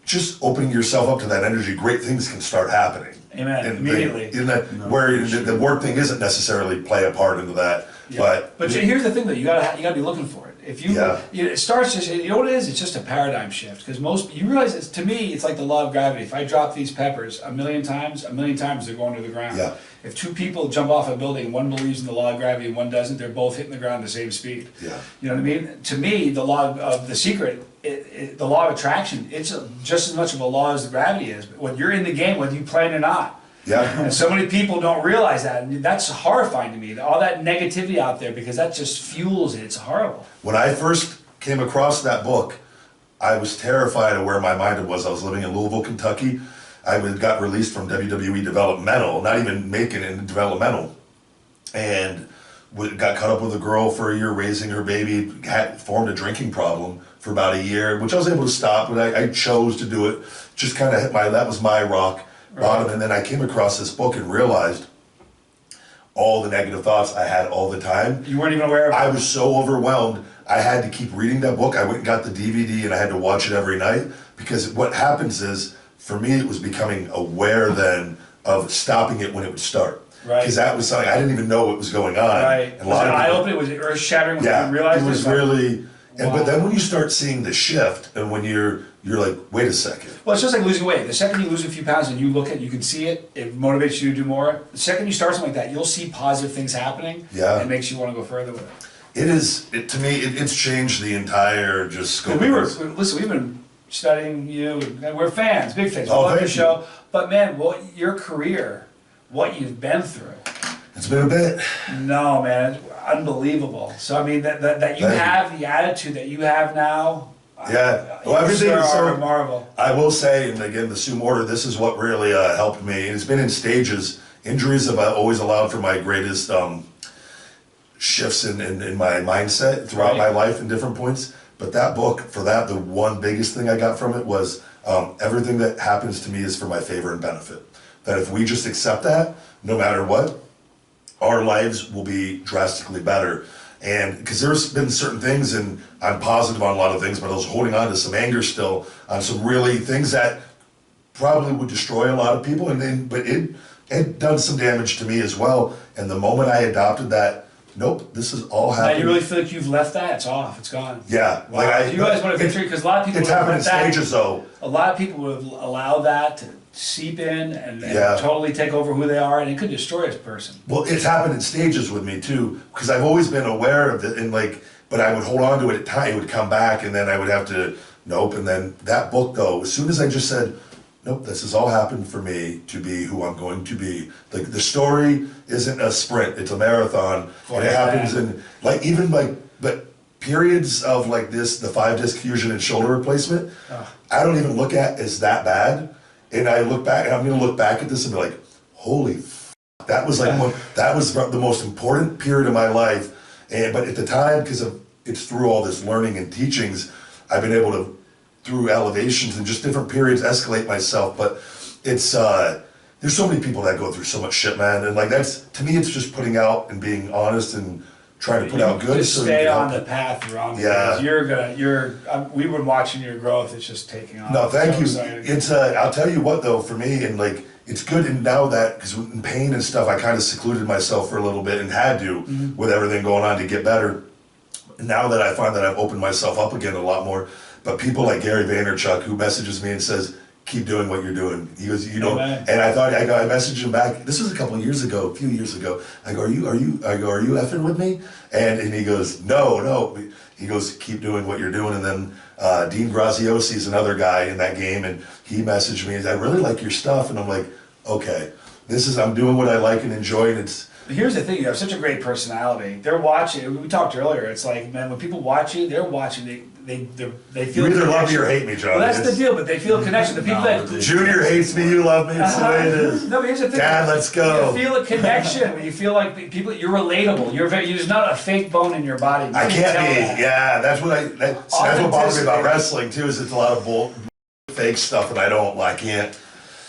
just opening yourself up to that energy. Great things can start happening. Amen. And Immediately. Where the work thing isn't necessarily play a part into that. Yeah. But here's the thing though, you gotta be looking for it. If it starts just, you know what it is? It's just a paradigm shift. Because you realize, to me, it's like the law of gravity. If I drop these peppers a million times they're going to the ground. Yeah. If two people jump off a building, one believes in the law of gravity and one doesn't, they're both hitting the ground at the same speed. Yeah. You know what I mean? To me, the law of The Secret, the law of attraction, it's just as much of a law as the gravity is. But when you're in the game, whether you play it or not. Yeah. And so many people don't realize that, and that's horrifying to me. All that negativity out there, because that just fuels it. It's horrible. When I first came across that book, I was terrified of where my mind was. I was living in Louisville, Kentucky. I got released from WWE Developmental, not even making it in developmental, and got caught up with a girl for a year, raising her baby, formed a drinking problem for about a year, which I was able to stop, but I chose to do it. Just kind of that was my rock bottom. And then I came across this book and realized all the negative thoughts I had all the time. You weren't even aware of it? I was so overwhelmed. I had to keep reading that book. I went and got the DVD and I had to watch it every night, because what happens is, for me, it was becoming aware then of stopping it when it would start. Right. Because that was something I didn't even know what was going on. Right. And a lot of people, eye-opening? Was it earth-shattering when you realized it was really. And, Wow. But then when you start seeing the shift, and when you're like, wait a second. Well, it's just like losing weight. The second you lose a few pounds and you look at it, you can see it, it motivates you to do more. The second you start something like that, you'll see positive things happening. Yeah. And it makes you want to go further with it. To me, it's changed the entire just scope. Listen, we've been studying you, and we're fans, big fans. We Oh, love your thank show. But man, your career, what you've been through. It's been a bit. No, man, it's unbelievable. So I mean, that you have the attitude that you have now. Yeah. Well, everything is is so. a marvel. I will say, and again, the Sue Mortar, this is what really helped me. And it's been in stages. Injuries have always allowed for my greatest shifts in my mindset throughout my life in different points. But that book, the one biggest thing I got from it was everything that happens to me is for my favor and benefit. That if we just accept that, no matter what, our lives will be drastically better. And because there's been certain things, and I'm positive on a lot of things, but I was holding on to some anger still on some really things that probably would destroy a lot of people. But it done some damage to me as well. And the moment I adopted that, nope, this is all happening. Now you really feel like you've left that? It's off. It's gone. Yeah. Wow. Like you guys want a victory, because a lot of people. It's happened in stages, though. A lot of people would allow that to seep in and Yeah. totally take over who they are, and it could destroy a person. Well, it's happened in stages with me too, because I've always been aware of it, and but I would hold on to it at times. It would come back, and then I would have to nope. And then that book, though, as soon as I just said, nope, this has all happened for me to be who I'm going to be. Like the story isn't a sprint; it's a marathon, and it happens in but periods of like this, the 5-disc fusion and shoulder replacement, I don't even look at as that bad. And I look back, and I'm going to look back at this and be like, holy that was that was the most important period of my life. But at the time, because it's through all this learning and teachings, I've been able to, through elevations and just different periods, escalate myself. But it's there's so many people that go through so much shit, man. And like to me, it's just putting out and being honest and trying to put out good. Just so stay you on can the path you're on. Yeah. Because we've been watching your growth. It's just taking off. No, thank So you. exciting. It's I'll tell you what though, for me, and like it's good. And now that because in pain and stuff, I kind of secluded myself for a little bit and had to with everything going on to get better. Now that I find that I've opened myself up again a lot more, but people like Gary Vaynerchuk who messages me and says, keep doing what you're doing. He goes, you know, Amen. and I messaged him back. This was a few years ago. I go, are you effing with me? And he goes, no. He goes, keep doing what you're doing. And then Dean Graziosi is another guy in that game, and he messaged me. I really like your stuff, and I'm like, okay, I'm doing what I like and enjoy, and it's. Here's the thing, you have such a great personality. They're watching, we talked earlier, it's like, man, when people watch you, they're watching, they feel You either connection. love me or hate me, John. Well, that's the deal, but they feel a connection. The people that... Junior hates me, you love me, it's the way it is. No, but here's the thing. Dad, let's go. You feel a connection, when you feel like people, you're relatable. There's not a fake bone in your body. You I can can't tell be, that. yeah, that's what bothers me about wrestling too, is it's a lot of fake stuff that I can't.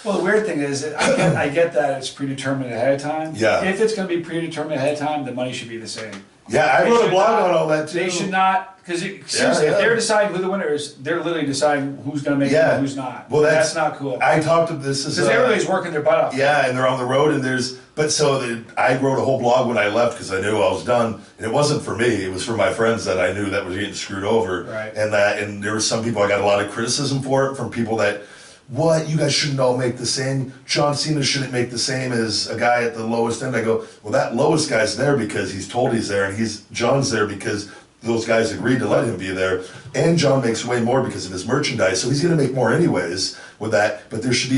Well, the weird thing is, I get that it's predetermined ahead of time. Yeah. If it's going to be predetermined ahead of time, the money should be the same. Yeah, I They wrote a should blog not- on all that too. They should not, because seriously, yeah. if they're deciding who the winner is, they're literally deciding who's going to make it Yeah. and who's not. Well, that's not cool. I talked to this is Because everybody's working their butt off. yeah, and they're on the road, and I wrote a whole blog when I left because I knew I was done, and it wasn't for me. It was for my friends that I knew that was getting screwed over, Right. and there were some people I got a lot of criticism for it from people that. What, you guys shouldn't all make the same, John Cena shouldn't make the same as a guy at the lowest end. I go, well, that lowest guy's there because he's told he's there, and John's there because those guys agreed to let him be there, and John makes way more because of his merchandise, so he's gonna make more anyways with that, but there should be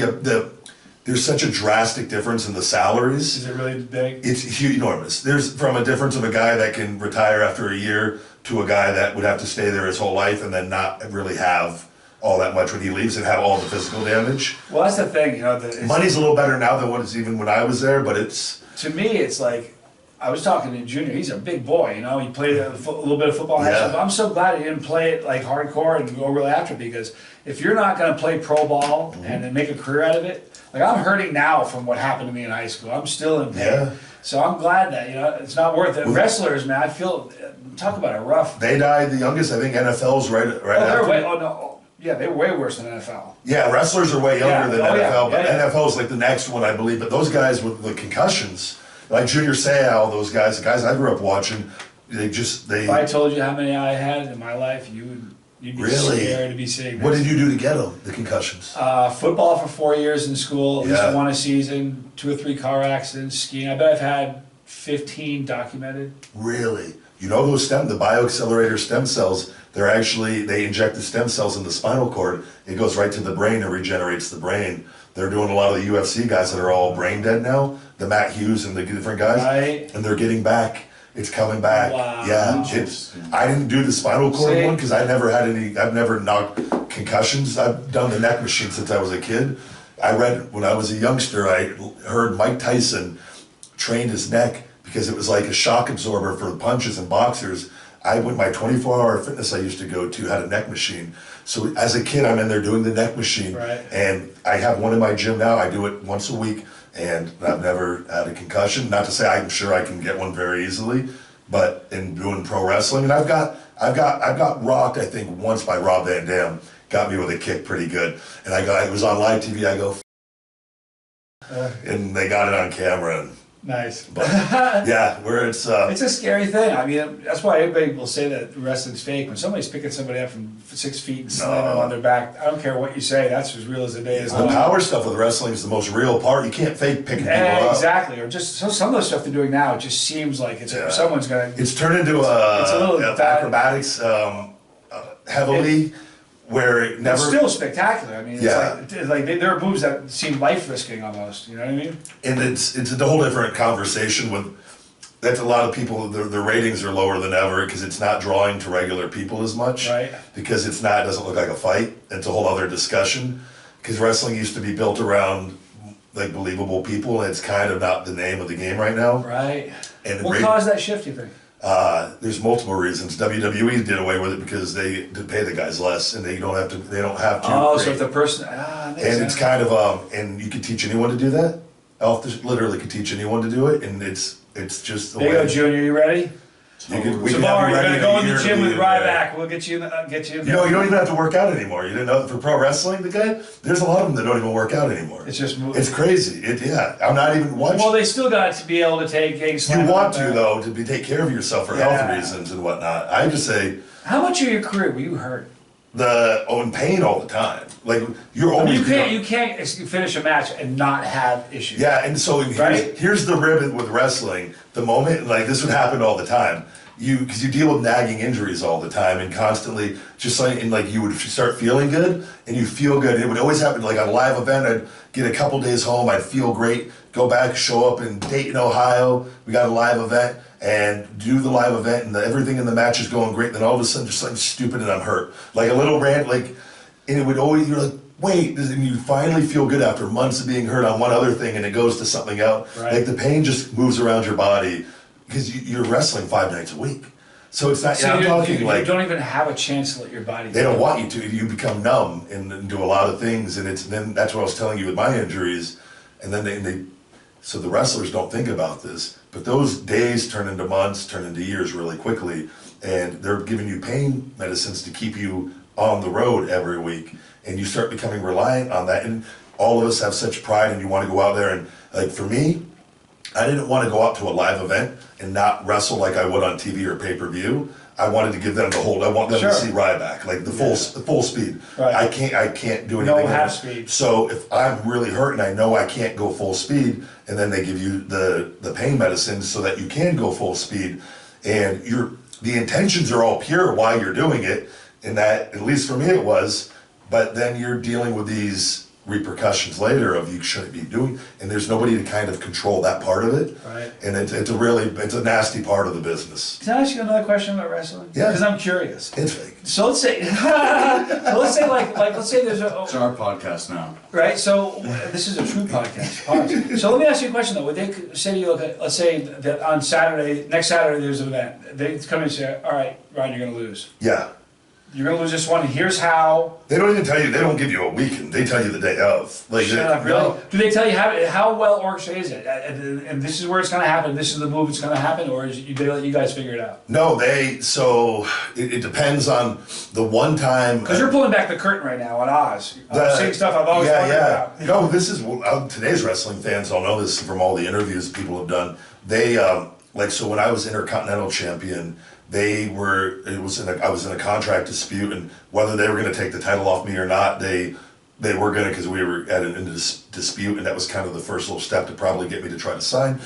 there's such a drastic difference in the salaries. Is it really big? It's huge, enormous. There's from a difference of a guy that can retire after a year to a guy that would have to stay there his whole life and then not really have all that much when he leaves and have all the physical damage. Well, that's the thing, Money's a little better now than what it's even when I was there, but it's... To me, it's like, I was talking to Junior, he's a big boy, he played a little bit of football in high school, but I'm so glad he didn't play it like hardcore and go really after it, because if you're not going to play pro ball and then make a career out of it, like I'm hurting now from what happened to me in high school. I'm still in pain. Yeah. So I'm glad that, it's not worth it. Wrestlers, man, I feel, talk about a rough... They died, the youngest, I think NFL's right after. Yeah, they were way worse than NFL. Yeah, wrestlers are way younger than NFL, but yeah. NFL's like the next one, I believe. But those guys with the concussions, like Junior Seau, those guys, the guys I grew up watching, If I told you how many I had in my life, you'd be Really? scared to be seeing this. What did you do to get them, the concussions? Football for 4 years in school, at Yeah. least one a season, 2 or 3 car accidents, skiing. I bet I've had 15 documented. Really? You know those the bioaccelerator stem cells, they inject the stem cells in the spinal cord, it goes right to the brain and regenerates the brain. They're doing a lot of the UFC guys that are all brain dead now, the Matt Hughes and the different guys, Right. and they're getting back. It's coming back. Wow. Yeah, I didn't do the spinal cord See? one because I've never knocked concussions. I've done the neck machine since I was a kid. I read, when I was a youngster, I heard Mike Tyson trained his neck because it was like a shock absorber for punches and boxers. My 24-hour fitness I used to go to had a neck machine. So as a kid, I'm in there doing the neck machine. Right. And I have one in my gym now. I do it once a week, and I've never had a concussion. Not to say I'm sure I can get one very easily, but in doing pro wrestling, and I've got rocked, I think, once by Rob Van Dam. Got me with a kick pretty good. And it was on live TV, I go, and they got it on camera. And, Nice. but yeah, where it's It's a scary thing. I mean, that's why everybody will say that wrestling's fake. When somebody's picking somebody up from 6 feet and slamming them on their back, I don't care what you say, that's as real as the day is the long. power stuff with wrestling is the most real part. You can't fake picking people up. Exactly. Or just some of the stuff they're doing now, it just seems like someone's going to... It's turned into It's a little bad. acrobatics heavily, where it never. It's still spectacular. I mean, Yeah. it's like there are moves that seem life-risking almost, you know what I mean? And it's a whole different conversation with. That's a lot of people. Their ratings are lower than ever because it's not drawing to regular people as much. Right. Because it doesn't look like a fight. It's a whole other discussion. Because wrestling used to be built around like believable people, and it's kind of not the name of the game right now. Right. And What caused that shift, you think? There's multiple reasons. WWE did away with it because they did pay the guys less, and they don't have to. Oh, so if the person... And it's kind of and you could teach anyone to do that. Literally could teach anyone to do it, and it's just the There you way. go, Junior, you ready? We can have Tomorrow you you're ready gonna go in year the to gym be with in there. Ryback. We'll get you. Get you. You know, you don't even have to work out anymore. You didn't know for pro wrestling, the guy. There's a lot of them that don't even work out anymore. It's just moving. It's crazy. Yeah, I'm not even watching. Well, they still got to be able to take a You slam want out to there. though to take care of yourself for health reasons and whatnot. I just say How much of your career were you hurt? in pain all the time. Like you're always. You can't finish a match and not have issues. Yeah, and so Right? here's the ribbon with wrestling. The moment, like this would happen all the time. Because you deal with nagging injuries all the time and constantly just like, and like you would start feeling good and you feel good. It would always happen like on a live event. I'd get a couple days home. I'd feel great. Go back, show up in Dayton, Ohio. We got a live event and do the live event and everything in the match is going great. Then all of a sudden, just something stupid and I'm hurt. Like a little rant, like, and it would always, you're like, wait, and you finally feel good after months of being hurt on one other thing and it goes to something else. Right. Like the pain just moves around your body because you're wrestling 5 nights a week. So it's not, So I'm talking you like, don't even have a chance to let your body. they don't want you to. You become numb and do a lot of things. And then that's what I was telling you with my injuries. And then so the wrestlers don't think about this, but those days turn into months, turn into years really quickly. And they're giving you pain medicines to keep you on the road every week. And you start becoming reliant on that. And all of us have such pride and you want to go out there. And like for me, I didn't want to go out to a live event and not wrestle like I would on TV or pay-per-view. I wanted to give them the whole. I want them to see Ryback, like the full speed. Right. I can't do anything. No else. half speed. So if I'm really hurt and I know I can't go full speed, and then they give you the pain medicine so that you can go full speed, and the intentions are all pure while you're doing it, and that at least for me it was. But then you're dealing with these repercussions later of you shouldn't be doing, and there's nobody to kind of control that part of it. Right. And it's a nasty part of the business. Can I ask you another question about wrestling? Yeah. Because I'm curious. It's fake. So let's say, let's say there's It's our podcast now. right. So this is a true podcast. Pause. So let me ask you a question though. Would they say to you, okay, let's say that on next Saturday, there's an event. They come in and say, all right, Ryan, you're going to lose. Yeah. You're going to lose this one. Here's how. They don't even tell you. They don't give you a weekend. They tell you the day of. Like, Shut up, really? Do they tell you how well orchestrated is it? And this is where it's going to happen. This is the move that's going to happen, or they let you guys figure it out? No, so it depends on the one time. Because you're pulling back the curtain right now on Oz. I'm seeing stuff I've always wondered about. No, this is today's wrestling fans all know this from all the interviews people have done. They so when I was Intercontinental Champion, I was in a contract dispute, and whether they were going to take the title off me or not, they were going to, because we were at a dispute, and that was kind of the first little step to probably get me to try to sign.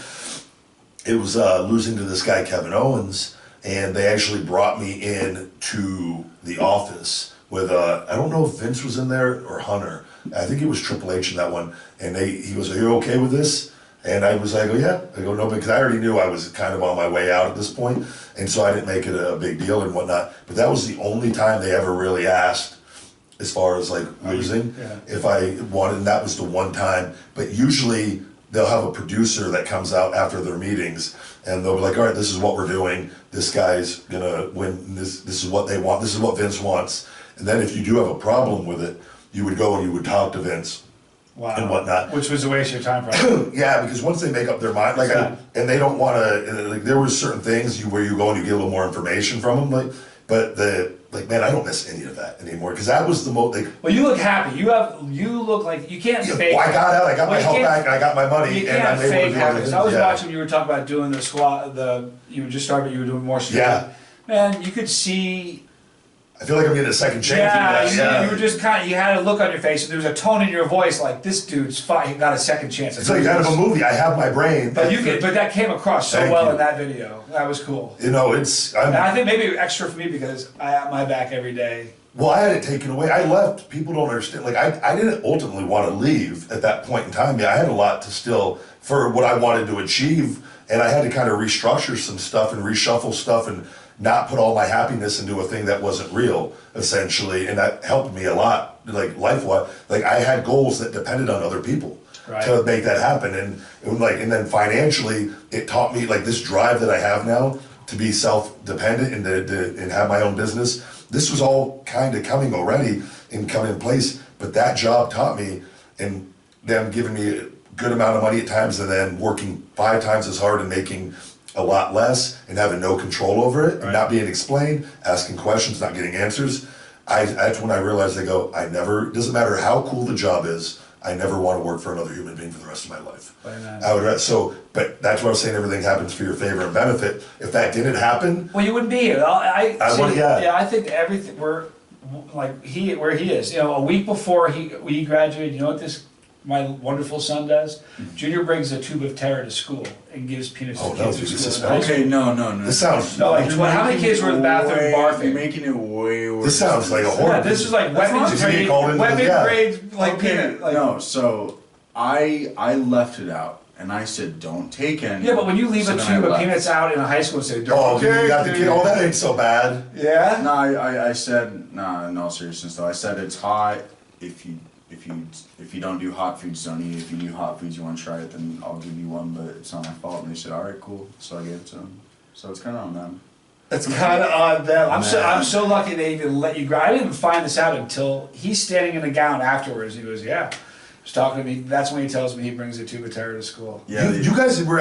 It was losing to this guy Kevin Owens, and they actually brought me in to the office with I don't know if Vince was in there or Hunter. I think it was Triple H in that one, and he was, "Are you okay with this?" And I was like, "Oh yeah." I go, "No," because I already knew I was kind of on my way out at this point, and so I didn't make it a big deal and whatnot. But that was the only time they ever really asked, as far as like losing, if I wanted, and that was the one time. But usually they'll have a producer that comes out after their meetings, and they'll be like, "All right, this is what we're doing. This guy's gonna win. This is what they want. This is what Vince wants." And then if you do have a problem with it, you would go and you would talk to Vince. Wow. And whatnot. Which was a waste of your time, probably. Yeah, because once they make up their mind, and they don't want to, like, there were certain things where you go and you get a little more information from them, man, I don't miss any of that anymore, because that was the most, Well, you look happy. You look like you can't fake. I got out, I got my health can't- back, and I got my money, You and can't I'm able fake to do happiness. everything. I was Yeah. watching you were talking about doing the squat. You just started, but you were doing more squat. Yeah. Man, you could see. I feel like I'm getting a second chance. You were just kind of, you had a look on your face, and there was a tone in your voice like, this dude's fine, he got a second chance. It's like kind of a movie. I have my brain. But that came across so Thank well you. in that video. That was cool. And I think maybe extra for me because I have my back every day. Well, I had it taken away. I left. People don't understand. Like, I didn't ultimately want to leave at that point in time. Yeah, I had a lot to still, for what I wanted to achieve, and I had to kind of restructure some stuff and reshuffle stuff and not put all my happiness into a thing that wasn't real, essentially. And that helped me a lot, like, life-wise. Like, I had goals that depended on other people to make that happen. And then financially, it taught me, like, this drive that I have now to be self-dependent and have my own business. This was all kind of coming already and coming in place, but that job taught me, and them giving me a good amount of money at times, and then working 5 times as hard and making a lot less and having no control over it and not being explained, asking questions, not getting answers. That's when I realized, I go, doesn't matter how cool the job is, I never want to work for another human being for the rest of my life. But that's why I was saying everything happens for your favor and benefit. If that didn't happen, well, you wouldn't be here. I think everything where he is. You know, a week before we graduated, you know what my wonderful son does? Junior brings a tube of terror to school and gives peanuts to kids at school. Okay, no. This sounds... No, like, how many kids were in the bathroom barfing? You're making it way worse. This sounds like a horror. Yeah, this is like weapons grade, like peanut. Like, no, so I left it out. And I said, don't take any. Yeah, but when you leave a tube of peanuts out in a high school and say, don't take you got the kid, that ain't so bad. Yeah? No, I said, no seriousness though. I said it's hot. If you don't do hot foods, don't eat it. If you do hot foods, you want to try it, then I'll give you one, but it's not my fault. And they said, all right, cool. So I gave it to them. So it's kind of on them. It's kind of on them. I'm so lucky they even let you go. I didn't even find this out until he's standing in a gown afterwards. He goes, yeah. He's talking to me. That's when he tells me he brings a tube of terror to school. Yeah, you guys were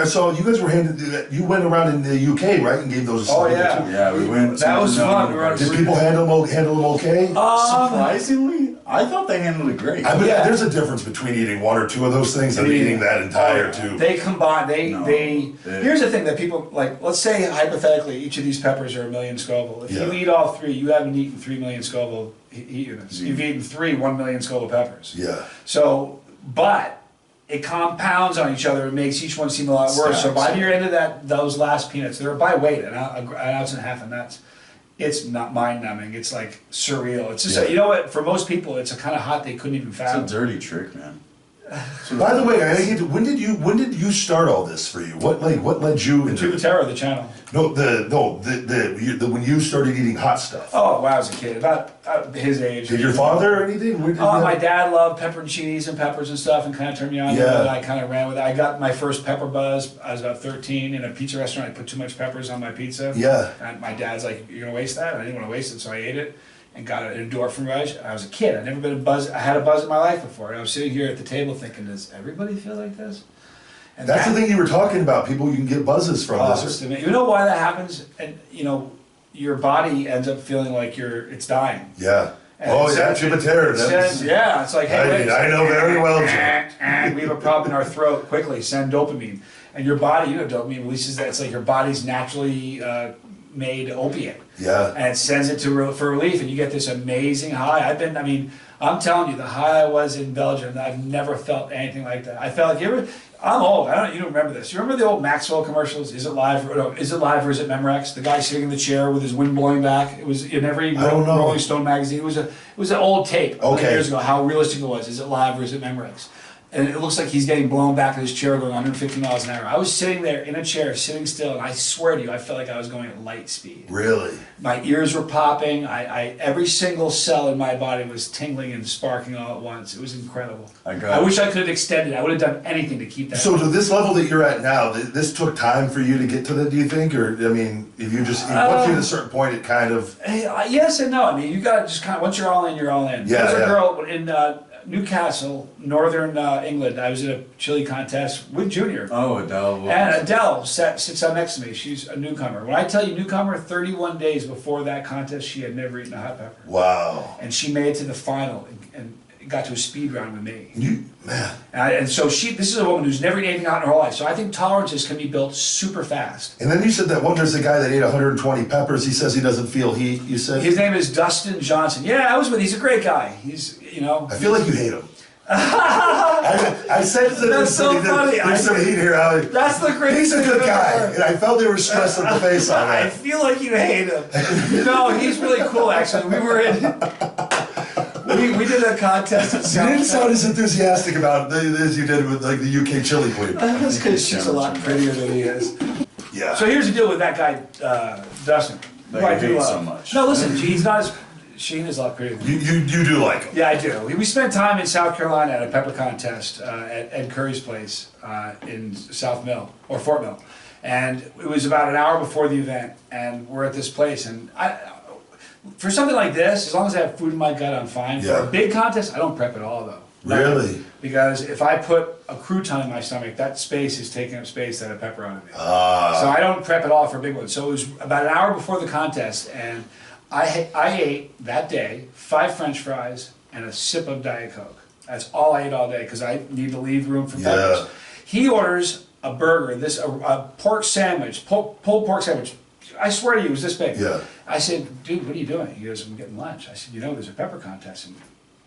handed. You went around in the UK, right, and gave those. Oh yeah, yeah, we went. That was fun. Did people handle them okay? Surprisingly, I thought they handled it great. There's a difference between eating one or two of those things and eating that entire tube. They combine. Here's the thing that people like. Let's say hypothetically, each of these peppers are 1 million Scoville. If you eat all three, you haven't eaten 3 million Scoville heat units. You've eaten 1 million Scoville peppers. Yeah. So, but it compounds on each other and makes each one seem a lot worse. So by the end of those last peanuts, they're by weight, an ounce and a half, and it's not mind-numbing. It's like surreal. It's just you know what? For most people, it's a kind of hot they couldn't even fathom. It's a dirty trick, man. By the way, when did you start all this for you? What led you into the terror of the channel? No, when you started eating hot stuff. Oh, when I was a kid, about his age. Did your father or anything? My dad loved pepperoncinis and peppers and stuff, and kind of turned me on. Yeah. I kind of ran with it. I got my first pepper buzz. I was about 13 in a pizza restaurant. I put too much peppers on my pizza. Yeah. And my dad's like, "You're gonna waste that?" I didn't want to waste it, so I ate it. And got an endorphin rush. I was a kid. I'd never been I had a buzz in my life before. And I was sitting here at the table thinking, does everybody feel like this? And that's the thing you were talking about. People, you can get buzzes from this. You know why that happens? And your body ends up feeling like it's dying. Yeah. And tube of terror. It's like, hey, I know very well, Jim. We have a problem in our throat. Quickly, send dopamine. And your body, dopamine releases that. It's like your body's naturally made opiate. Yeah. And it sends it for relief, and you get this amazing high. I'm telling you, the high I was in Belgium, I've never felt anything like that. I felt like I'm old. You don't remember this. You remember the old Maxwell commercials? Is it live? Or is it live or is it Memorex? The guy sitting in the chair with his wind blowing back. It was in every Rolling Stone magazine. It was an old tape years ago. How realistic it was. Is it live or is it Memorex? And it looks like he's getting blown back in his chair going 150 miles an hour. I was sitting there in a chair, sitting still, and I swear to you, I felt like I was going at light speed. Really? My ears were popping. Every single cell in my body was tingling and sparking all at once. It was incredible. I wish I could have extended. I would have done anything to keep that. So to this level that you're at now, this took time for you to get to that, do you think? Or, if you just, once you hit a certain point, it kind of... Yes and no. You got to just kind of, once you're all in, you're all in. Yeah, There's a girl in... Newcastle, northern England. I was in a chili contest with Junior. Oh, Adele. And Adele sits down next to me. She's a newcomer. When I tell you newcomer, 31 days before that contest, she had never eaten a hot pepper. Wow. And she made it to the final and got to a speed round with me. Man. And so this is a woman who's never eaten anything hot in her life. So I think tolerances can be built super fast. And then you said that there's a guy that ate 120 peppers. He says he doesn't feel heat. You said his name is Dustin Johnson. Yeah, I was with. He's a great guy. I feel like you hate him. I said that that's so funny. There's some heat here. That's the greatest. He's a good guy, and I felt they were stressed at the face on that. I feel like you hate him. No, he's really cool. Actually, we were in. We did a contest. You didn't sound as enthusiastic about it as you did with the UK chili queen. That's because she's a lot prettier than he is. Yeah. So here's the deal with that guy, Dustin. I do so much. No, listen, he's not as. Sheen is a lot prettier than you do like him. Yeah, I do. We spent time in South Carolina at a pepper contest at Ed Curry's place in South Mill, or Fort Mill. And it was about an hour before the event, and we're at this place. And for something like this, as long as I have food in my gut, I'm fine. Yeah. For a big contest, I don't prep at all, though. Really? Because if I put a crouton in my stomach, that space is taking up space that a pepper ought to be. So I don't prep at all for big ones. So it was about an hour before the contest, and I ate that day 5 French fries and a sip of Diet Coke. That's all I ate all day because I need to leave room for peppers. He orders a burger, a pork sandwich, pulled pork sandwich. I swear to you, it was this big. Yeah. I said, dude, what are you doing? He goes, I'm getting lunch. I said, you know, there's a pepper contest in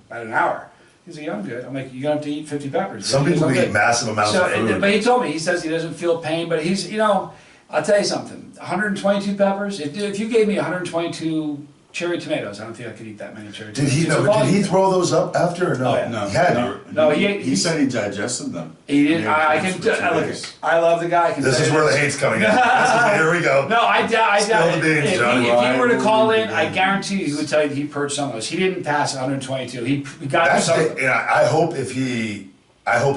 about an hour. He's like, yeah, I'm good. I'm like, you're going to have to eat 50 peppers. Some people eat massive amounts of food. But he told me, he says he doesn't feel pain, but he's, you know, I'll tell you something. 122 peppers, if you gave me 122 cherry tomatoes, I don't think I could eat that many cherry tomatoes. Did he throw those up after or no? Oh, yeah. No, he had no, he said he digested them. He didn't. I love the guy. This is where the hate's coming in. Here we go. No, I doubt. Spill the beans, Johnny. If he were to call in, I guarantee you he would tell you he purged some of those. He didn't pass 122. He got some. I hope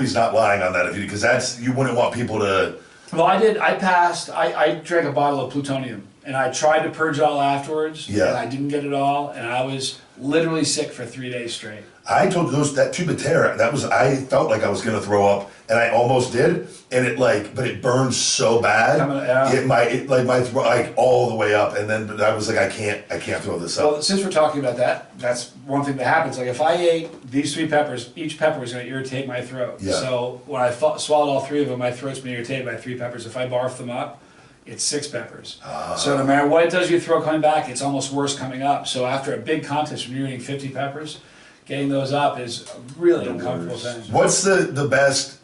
he's not lying on that. Because you wouldn't want people to. Well, I did. I passed. I drank a bottle of plutonium, and I tried to purge it all afterwards. Yeah. And I didn't get it all, and I was literally sick for 3 days straight. I told that tube of terra, I felt like I was gonna throw up, and I almost did, and but it burned so bad, my throat, like all the way up, and then I was like, I can't throw this up. Well, since we're talking about that, that's one thing that happens. Like if I ate these 3 peppers, each pepper was gonna irritate my throat. Yeah. So when I swallowed all 3 of them, my throat's been irritated by 3 peppers. If I barf them up, it's 6 peppers. So no matter what it does to your throat coming back, it's almost worse coming up. So after a big contest, when you're eating 50 peppers, getting those up is a really uncomfortable thing. What's the best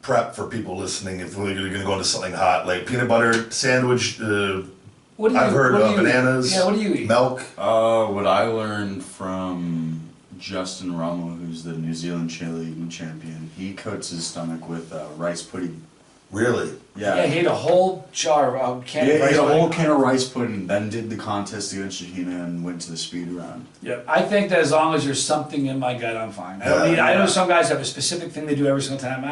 prep for people listening if they're going to go into something hot, like peanut butter sandwich? I've heard bananas. Yeah, what do you eat? Milk. What I learned from Justin Rummel, who's the New Zealand cheerleading champion, he coats his stomach with rice pudding. Really? Yeah, he ate a whole jar of can of rice pudding. He ate a whole can of rice pudding, then did the contest against Shahina and went to the speed round. Yeah, I think that as long as there's something in my gut, I'm fine. I know some guys have a specific thing they do every single time.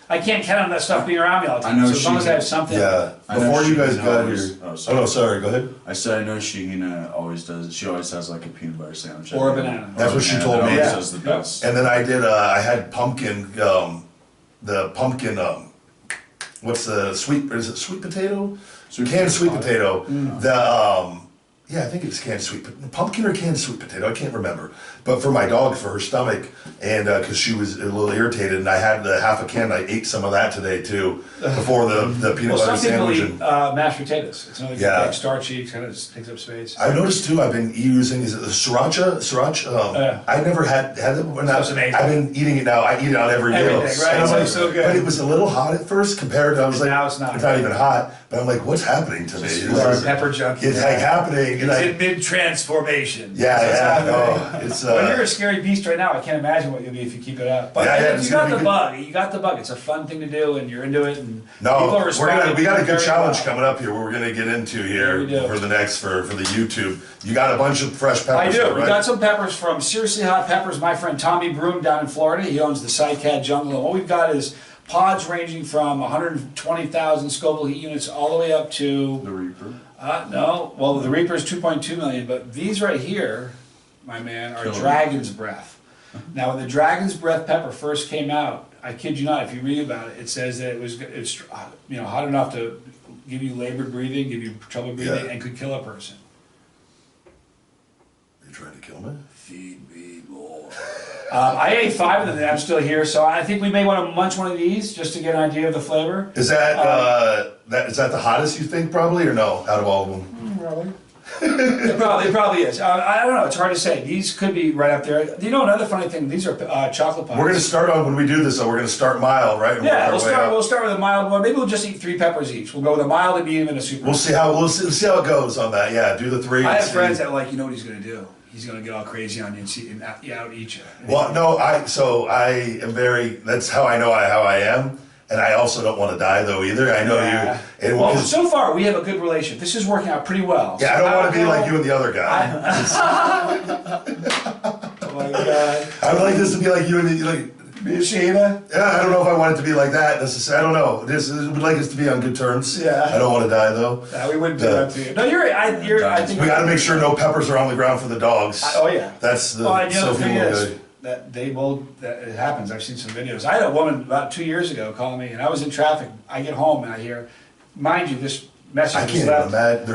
I can't count on that stuff being around me all the time. So as long as I have something. Yeah. Before you guys got here. Oh no, sorry. Go ahead. I said I know Shahina always does. She always has like a peanut butter sandwich. Or a banana. That's what she told me. Always does the best. And then I did. I had pumpkin. The pumpkin. What's the sweet? Is it sweet potato? Canned sweet potato. I think it's canned pumpkin or canned sweet potato. I can't remember. But for my dog, for her stomach, and because she was a little irritated, and I had the half a can. I ate some of that today too, before the peanut butter sandwich. Some people eat mashed potatoes. It's another like starchy, kind of takes up space. I noticed too. I've been using the sriracha. I never had it when That's amazing. I've been eating it now. I eat it on every meal. Everything, right? It's like, so good. But it was a little hot at first compared to. I was like, now it's not even hot. But I'm like, what's happening to me? You are a pepper junkie. It's like happening. It's in mid-transformation. It's when you're a scary beast right now, I can't imagine what you'll be if you keep it up. But you got the bug. You got the bug. It's a fun thing to do, and you're into it. And people are responding. We got a good challenge coming up here. We're gonna get into here for the YouTube. You got a bunch of fresh peppers. I do. Right? We got some peppers from Seriously Hot Peppers. My friend Tommy Broom down in Florida. He owns the Sidecat Jungle. And what we've got is pods ranging from 120,000 Scoville heat units all the way up to the Reaper. No, well the Reaper is 2.2 million, but these right here, my man, are Dragon's Breath. Now, when the Dragon's Breath pepper first came out, I kid you not, if you read about it, it says that it's hot enough to give you labored breathing, give you trouble breathing, and could kill a person. Are you trying to kill me? Feed me more. I ate 5 of them, and I'm still here, so I think we may want to munch one of these just to get an idea of the flavor. Is that is that the hottest you think, probably, or no? Out of all of them, probably. It probably is. I don't know. It's hard to say. These could be right up there. You know, another funny thing. These are chocolate pies. We're going to start on when we do this. Though we're going to start mild, right? Yeah, we'll start with a mild one. Maybe we'll just eat 3 peppers each. We'll go with a mild, a medium, and a super. We'll see how it goes on that. Yeah, do the 3. I have friends that you know what he's going to do. He's going to get all crazy on you and out eat you. Well, no, I am very. That's how I know how I am. And I also don't want to die though either. I know you. And well, so far we have a good relationship. This is working out pretty well. Yeah, so I don't want to be like you and the other guy. Oh my God! I would like this to be like you and Shayna? Yeah, I don't know if I want it to be like that necessarily. I don't know. Would like us to be on good terms. Yeah. I don't want to die though. No, we wouldn't do that to you. No, you're right. I think we got to make sure no peppers are on the ground for the dogs. Oh yeah. That's the. The other thing is, that it happens. I've seen some videos. I had a woman about 2 years ago call me, and I was in traffic. I get home and I hear, mind you, this message was left.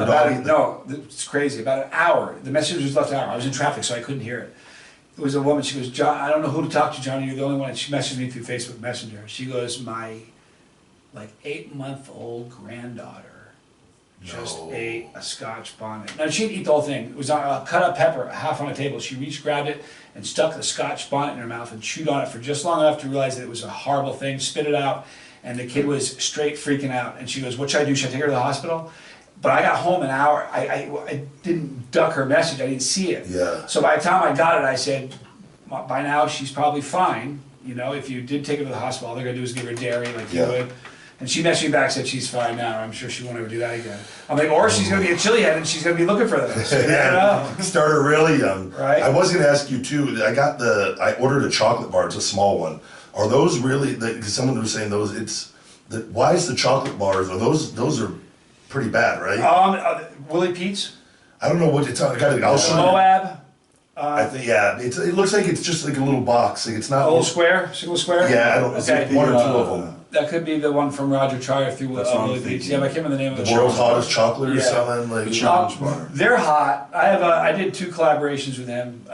No, it's crazy. About an hour. The message was left an hour. I was in traffic, so I couldn't hear it. It was a woman. She goes, John, I don't know who to talk to, Johnny. You're the only one. And she messaged me through Facebook Messenger. She goes, my 8-month-old granddaughter just ate a Scotch bonnet. Now, she'd eat the whole thing. It was on a cut up pepper, half on a table. She reached, grabbed it, and stuck the Scotch bonnet in her mouth and chewed on it for just long enough to realize that it was a horrible thing, spit it out, and the kid was straight freaking out. And she goes, what should I do? Should I take her to the hospital? But I got home an hour. I didn't duck her message. I didn't see it. Yeah. So by the time I got it, I said, by now she's probably fine. You know, if you did take her to the hospital, all they're going to do is give her dairy like you would. And she messaged me back, said she's fine now. I'm sure she won't ever do that again. I'm like, or she's going to be a chili head and she's going to be looking for this. Start her really young. Right. I was going to ask you too. I ordered a chocolate bar. It's a small one. Are those really? Because someone was saying those. Why is the chocolate bars? Are those are pretty bad, right? Willie Pete's. I don't know what it's. I'll show you. Moab. I think it looks like it's just like a little box. Like it's not A little square, single square. Yeah, I don't. Okay. One or two of them. That could be the one from Roger Trier through Willie Pete's. Yeah, but I can't remember the name of The world's hottest chocolate or something like. The challenge bar. They're hot. I did 2 collaborations with him.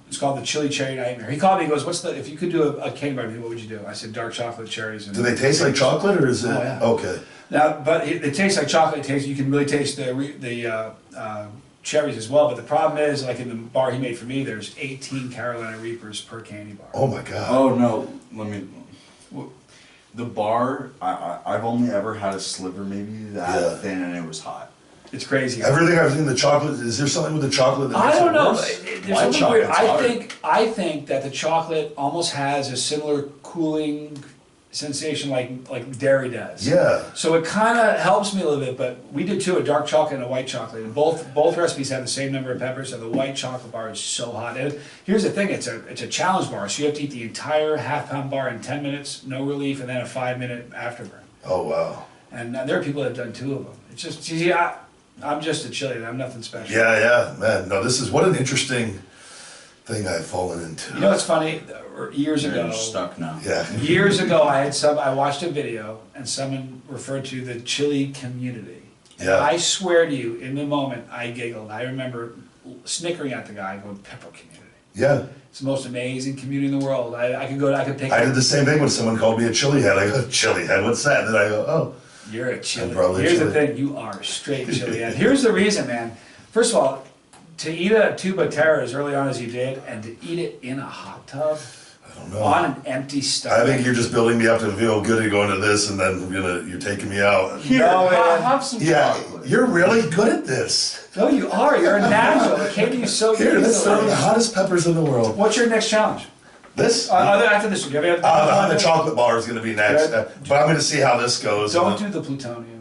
It's called the Chili Cherry Nightmare. He called me. He goes, if you could do a candy bar, what would you do? I said dark chocolate cherries. And do they taste like chocolate or is it? Oh, yeah. Okay. Now, but it tastes like chocolate. You can really taste the cherries as well. But the problem is, like in the bar he made for me, there's 18 Carolina Reapers per candy bar. Oh my god. Oh no, the bar, I've only ever had a sliver maybe that thin and it was hot. It's crazy. Everything I've seen, the chocolate, is there something with the chocolate that makes I don't know. it There's something weird. I think that the chocolate almost has a similar cooling sensation like dairy does. Yeah. So it kind of helps me a little bit, but we did too, a dark chocolate and a white chocolate. And both recipes have the same number of peppers, and the white chocolate bar is so hot. And here's the thing, it's a challenge bar, so you have to eat the entire half-pound bar in 10 minutes, no relief, and then a 5-minute afterburn. Oh wow. And there are people that have done 2 of them. It's just, I'm just a chili, I'm nothing special. Yeah, man. No, what an interesting thing I've fallen into. You know what's funny? Years ago, You're stuck now. Yeah. Years ago, I watched a video and someone referred to the chili community. Yeah. I swear to you, in the moment, I giggled. I remember snickering at the guy, going, "Pepper community." Yeah. It's the most amazing community in the world. I could pick. I did the same thing when someone called me a chili head. I go, chili head, what's that? And then I go, oh. You're a chili. Here's the thing, you are a straight chili head. Here's the reason, man. First of all, to eat a tuba terra as early on as you did, and to eat it in a hot tub. I don't know. On an empty stomach. I think you're just building me up to feel good at going to this, and then you're taking me out. Here, have some chocolate. You're really good at this. No, you are. You're a natural. It came to you so Here, easily. let's throw the hottest peppers in the world. What's your next challenge? This? After this, do you have the chocolate bar is going to be next, but I'm going to see how this goes. Don't do the plutonium.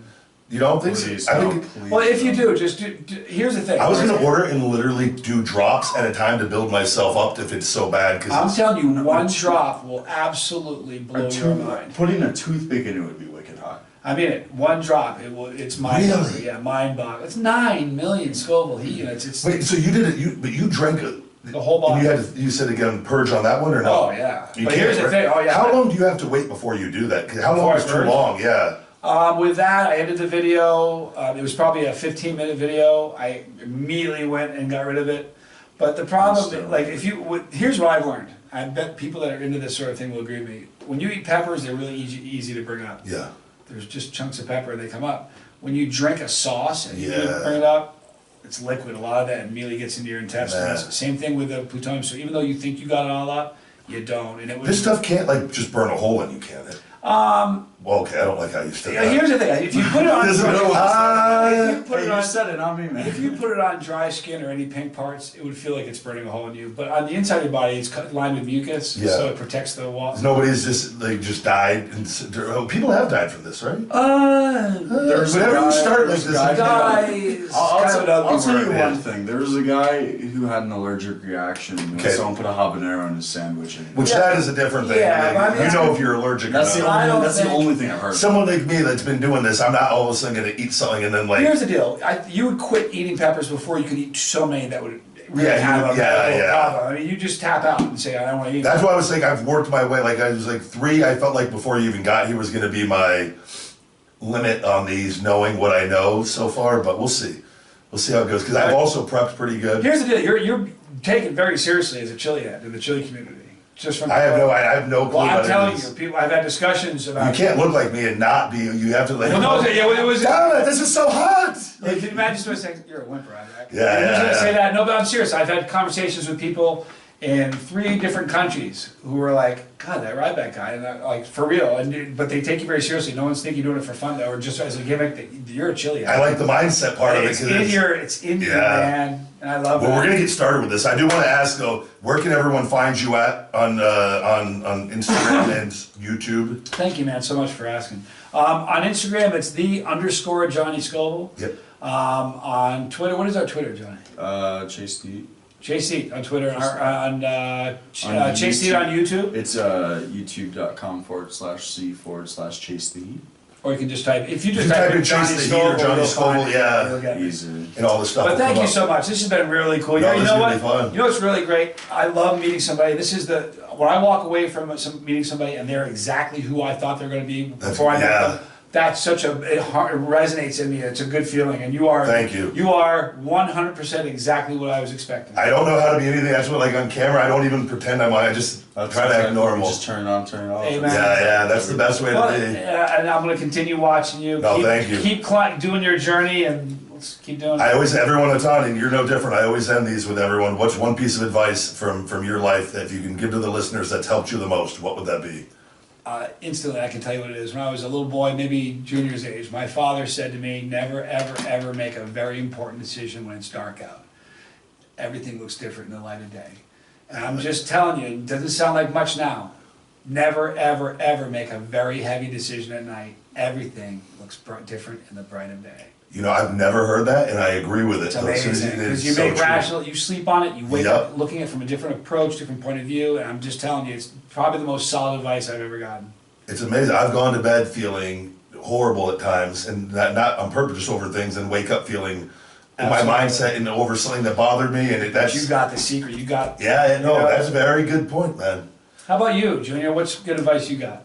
You don't think so? Please, I no, think. please. Well, if you do, just do. Here's the thing. I was going to order and literally do drops at a time to build myself up if it's so bad. I'm telling you, one drop will absolutely blow your mind. Putting a toothpick in it would be wicked hot. I mean it. One drop, it's mind-boggling. Really? Yeah, mind-boggling. It's 9 million Scoville heat units. Wait, so you did it? But you drank it. The whole bottle. You said again, purge on that one or no? Oh yeah. You But can't, here's the right? thing. Oh yeah. How long do you have to wait before you do that? 'Cause how long Before is I too purge? long? Yeah. With that, I ended the video. It was probably a 15-minute video. I immediately went and got rid of it. But the problem, like, here's what I've learned. I bet people that are into this sort of thing will agree with me. When you eat peppers, they're really easy to bring up. Yeah. There's just chunks of pepper, they come up. When you drink a sauce and you Yeah. bring it up, it's liquid. A lot of that immediately gets into your intestines. Man. Same thing with the plutonium. So even though you think you got it all up, you don't. And it was This stuff can't like just burn a hole in you, can it? Well, okay, I don't like how you said that. Here's the thing. If you put it on, This is if you put Hey, it you on, said it, not me, man. if you put it on dry skin or any pink parts, it would feel like it's burning a hole in you. But on the inside of your body, it's lined with mucus, Yeah. so it protects the wall. Nobody's just died. People have died from this, right? There's a Whenever guy, you start like there's a this, guy- Guys, I'll tell you man. one thing. There was a guy who had an allergic reaction when Okay. someone put a habanero in his sandwich. And which that is a different thing. Yeah, but I mean, you know if you're allergic that's or the not. only, that's the only thing I've heard. Someone like me that's been doing this, I'm not all of a sudden going to eat something and then like. Here's the deal. You would quit eating peppers before you could eat so many that would really have a medical yeah. problem. I mean, you just tap out and say, I don't want to eat. That's why I was saying I've worked my way. Like I was like 3. I felt like before you even got here was going to be my limit on these, knowing what I know so far. But we'll see. We'll see how it goes. Because I've also prepped pretty good. Here's the deal: you're taken very seriously as a chili head in the chili community. Just from I have no clue. Well, I'm what it telling is. you, people. I've had discussions about. You can't look like me and not be. You have to like. Well, no, it was. Damn it! This is so hot. Yeah, can you imagine somebody saying, "You're a whimper," right? Yeah, Who's gonna yeah. say that? No, but I'm serious. I've had conversations with people in 3 different countries who were like, "God, that Ryback guy," and like for real. But they take you very seriously. No one's thinking you're doing it for fun though, or just as a gimmick. That you're a chili head. I like the mindset part of it. It's 'cause it's in you, man, and I love it. Well, we're gonna get started with this. I do want to ask though, where can everyone find you at on Instagram and YouTube? Thank you, man, so much for asking. On Instagram, it's _Johnny Scovill. Yep. On Twitter, what is our Twitter, Johnny? Chase D. Chase Eat on Twitter, on Chase Eat YouTube. on YouTube, It's youtube.com/c/Chase the Heat. or you can just type, if you just You type type in in Johnny Chase the Heat or Scovill, Johnny you'll find Scovill, it. yeah. You'll get it. Easy. And all the stuff. But will thank come you up. so much. This has been really cool. No, You this know is what? gonna be fun. You know what's really great? I love meeting somebody. This is when I walk away from meeting somebody and they're exactly who I thought they're going to be before I met them. That's it resonates in me. It's a good feeling, and you are. Thank you. You are 100% exactly what I was expecting. I don't know how to be anything. That's what, like on camera, I don't even pretend I'm on. I just try to act normal. Just turn it on, turn it off. Amen. Yeah, that's the best way Well, to be. and I'm going to continue watching you. No, thank you. Keep doing your journey, and let's keep doing it. I always, everyone that's on, and you're no different. I always end these with everyone. What's one piece of advice from your life that you can give to the listeners that's helped you the most? What would that be? Instantly, I can tell you what it is. When I was a little boy, maybe junior's age, my father said to me, never, ever, ever make a very important decision when it's dark out. Everything looks different in the light of day. And I'm just telling you, it doesn't sound like much now. Never, ever, ever make a very heavy decision at night. Everything looks different in the bright of day. You know, I've never heard that, and I agree with it. It's amazing, because you so make true. rational, you sleep on it, you wake up looking at it from a different approach, different point of view, and I'm just telling you, it's probably the most solid advice I've ever gotten. It's amazing. I've gone to bed feeling horrible at times, and not on purpose, just over things, and wake up feeling in my mindset and over something that bothered me, and that's... You got the secret, you got... Yeah, no, that's a very good point, man. How about you, Junior? What's good advice you got?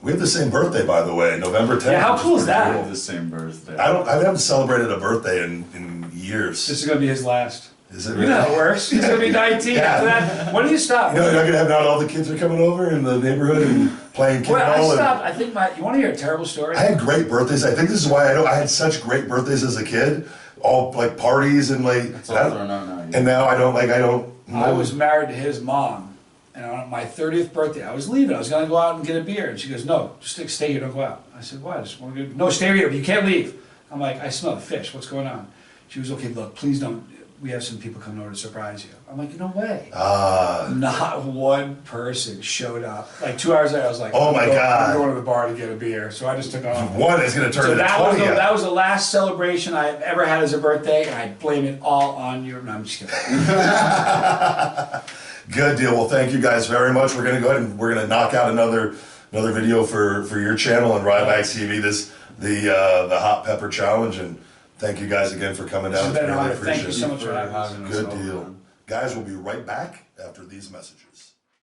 We have the same birthday, by the way, November 10th. Yeah, how cool is We that? have the same birthday. I haven't celebrated a birthday in years. This is going to be his last. Is it You know how it really? works. He's going to be 19 after that. When do you stop? You know, you're not gonna have not all the kids are coming over in the neighborhood and playing Well, I kickball. and stopped. I think you want to hear a terrible story? I had great birthdays. I think this is why I had such great birthdays as a kid. All like parties and like. It's all thrown out now. And now I don't. I was married to his mom, and on my 30th birthday, I was leaving. I was going to go out and get a beer, and she goes, "No, just stay here. Don't go out." I said, "Why? I just want to go." "No, stay here. You can't leave." I'm like, "I smell the fish. What's going on?" She was, "Okay, look, please don't. We have some people coming over to surprise you." I'm like, "No way." Not one person showed up. Like 2 hours later, I was like, Oh my God. I'm going to the bar to get a beer." So I just took off. One is gonna turn So into 20. that was the last celebration I've ever had as a birthday, and I blame it all on you. No, I'm just kidding. Good deal. Well, thank you guys very much. We're gonna go ahead and we're gonna knock out another video for your channel and Ryback TV. The hot pepper challenge, and thank you guys again for coming down. It's been an Really honor. appreciate Thank you it. so much for having us. having us Good over, deal. man. Guys, we'll be right back after these messages.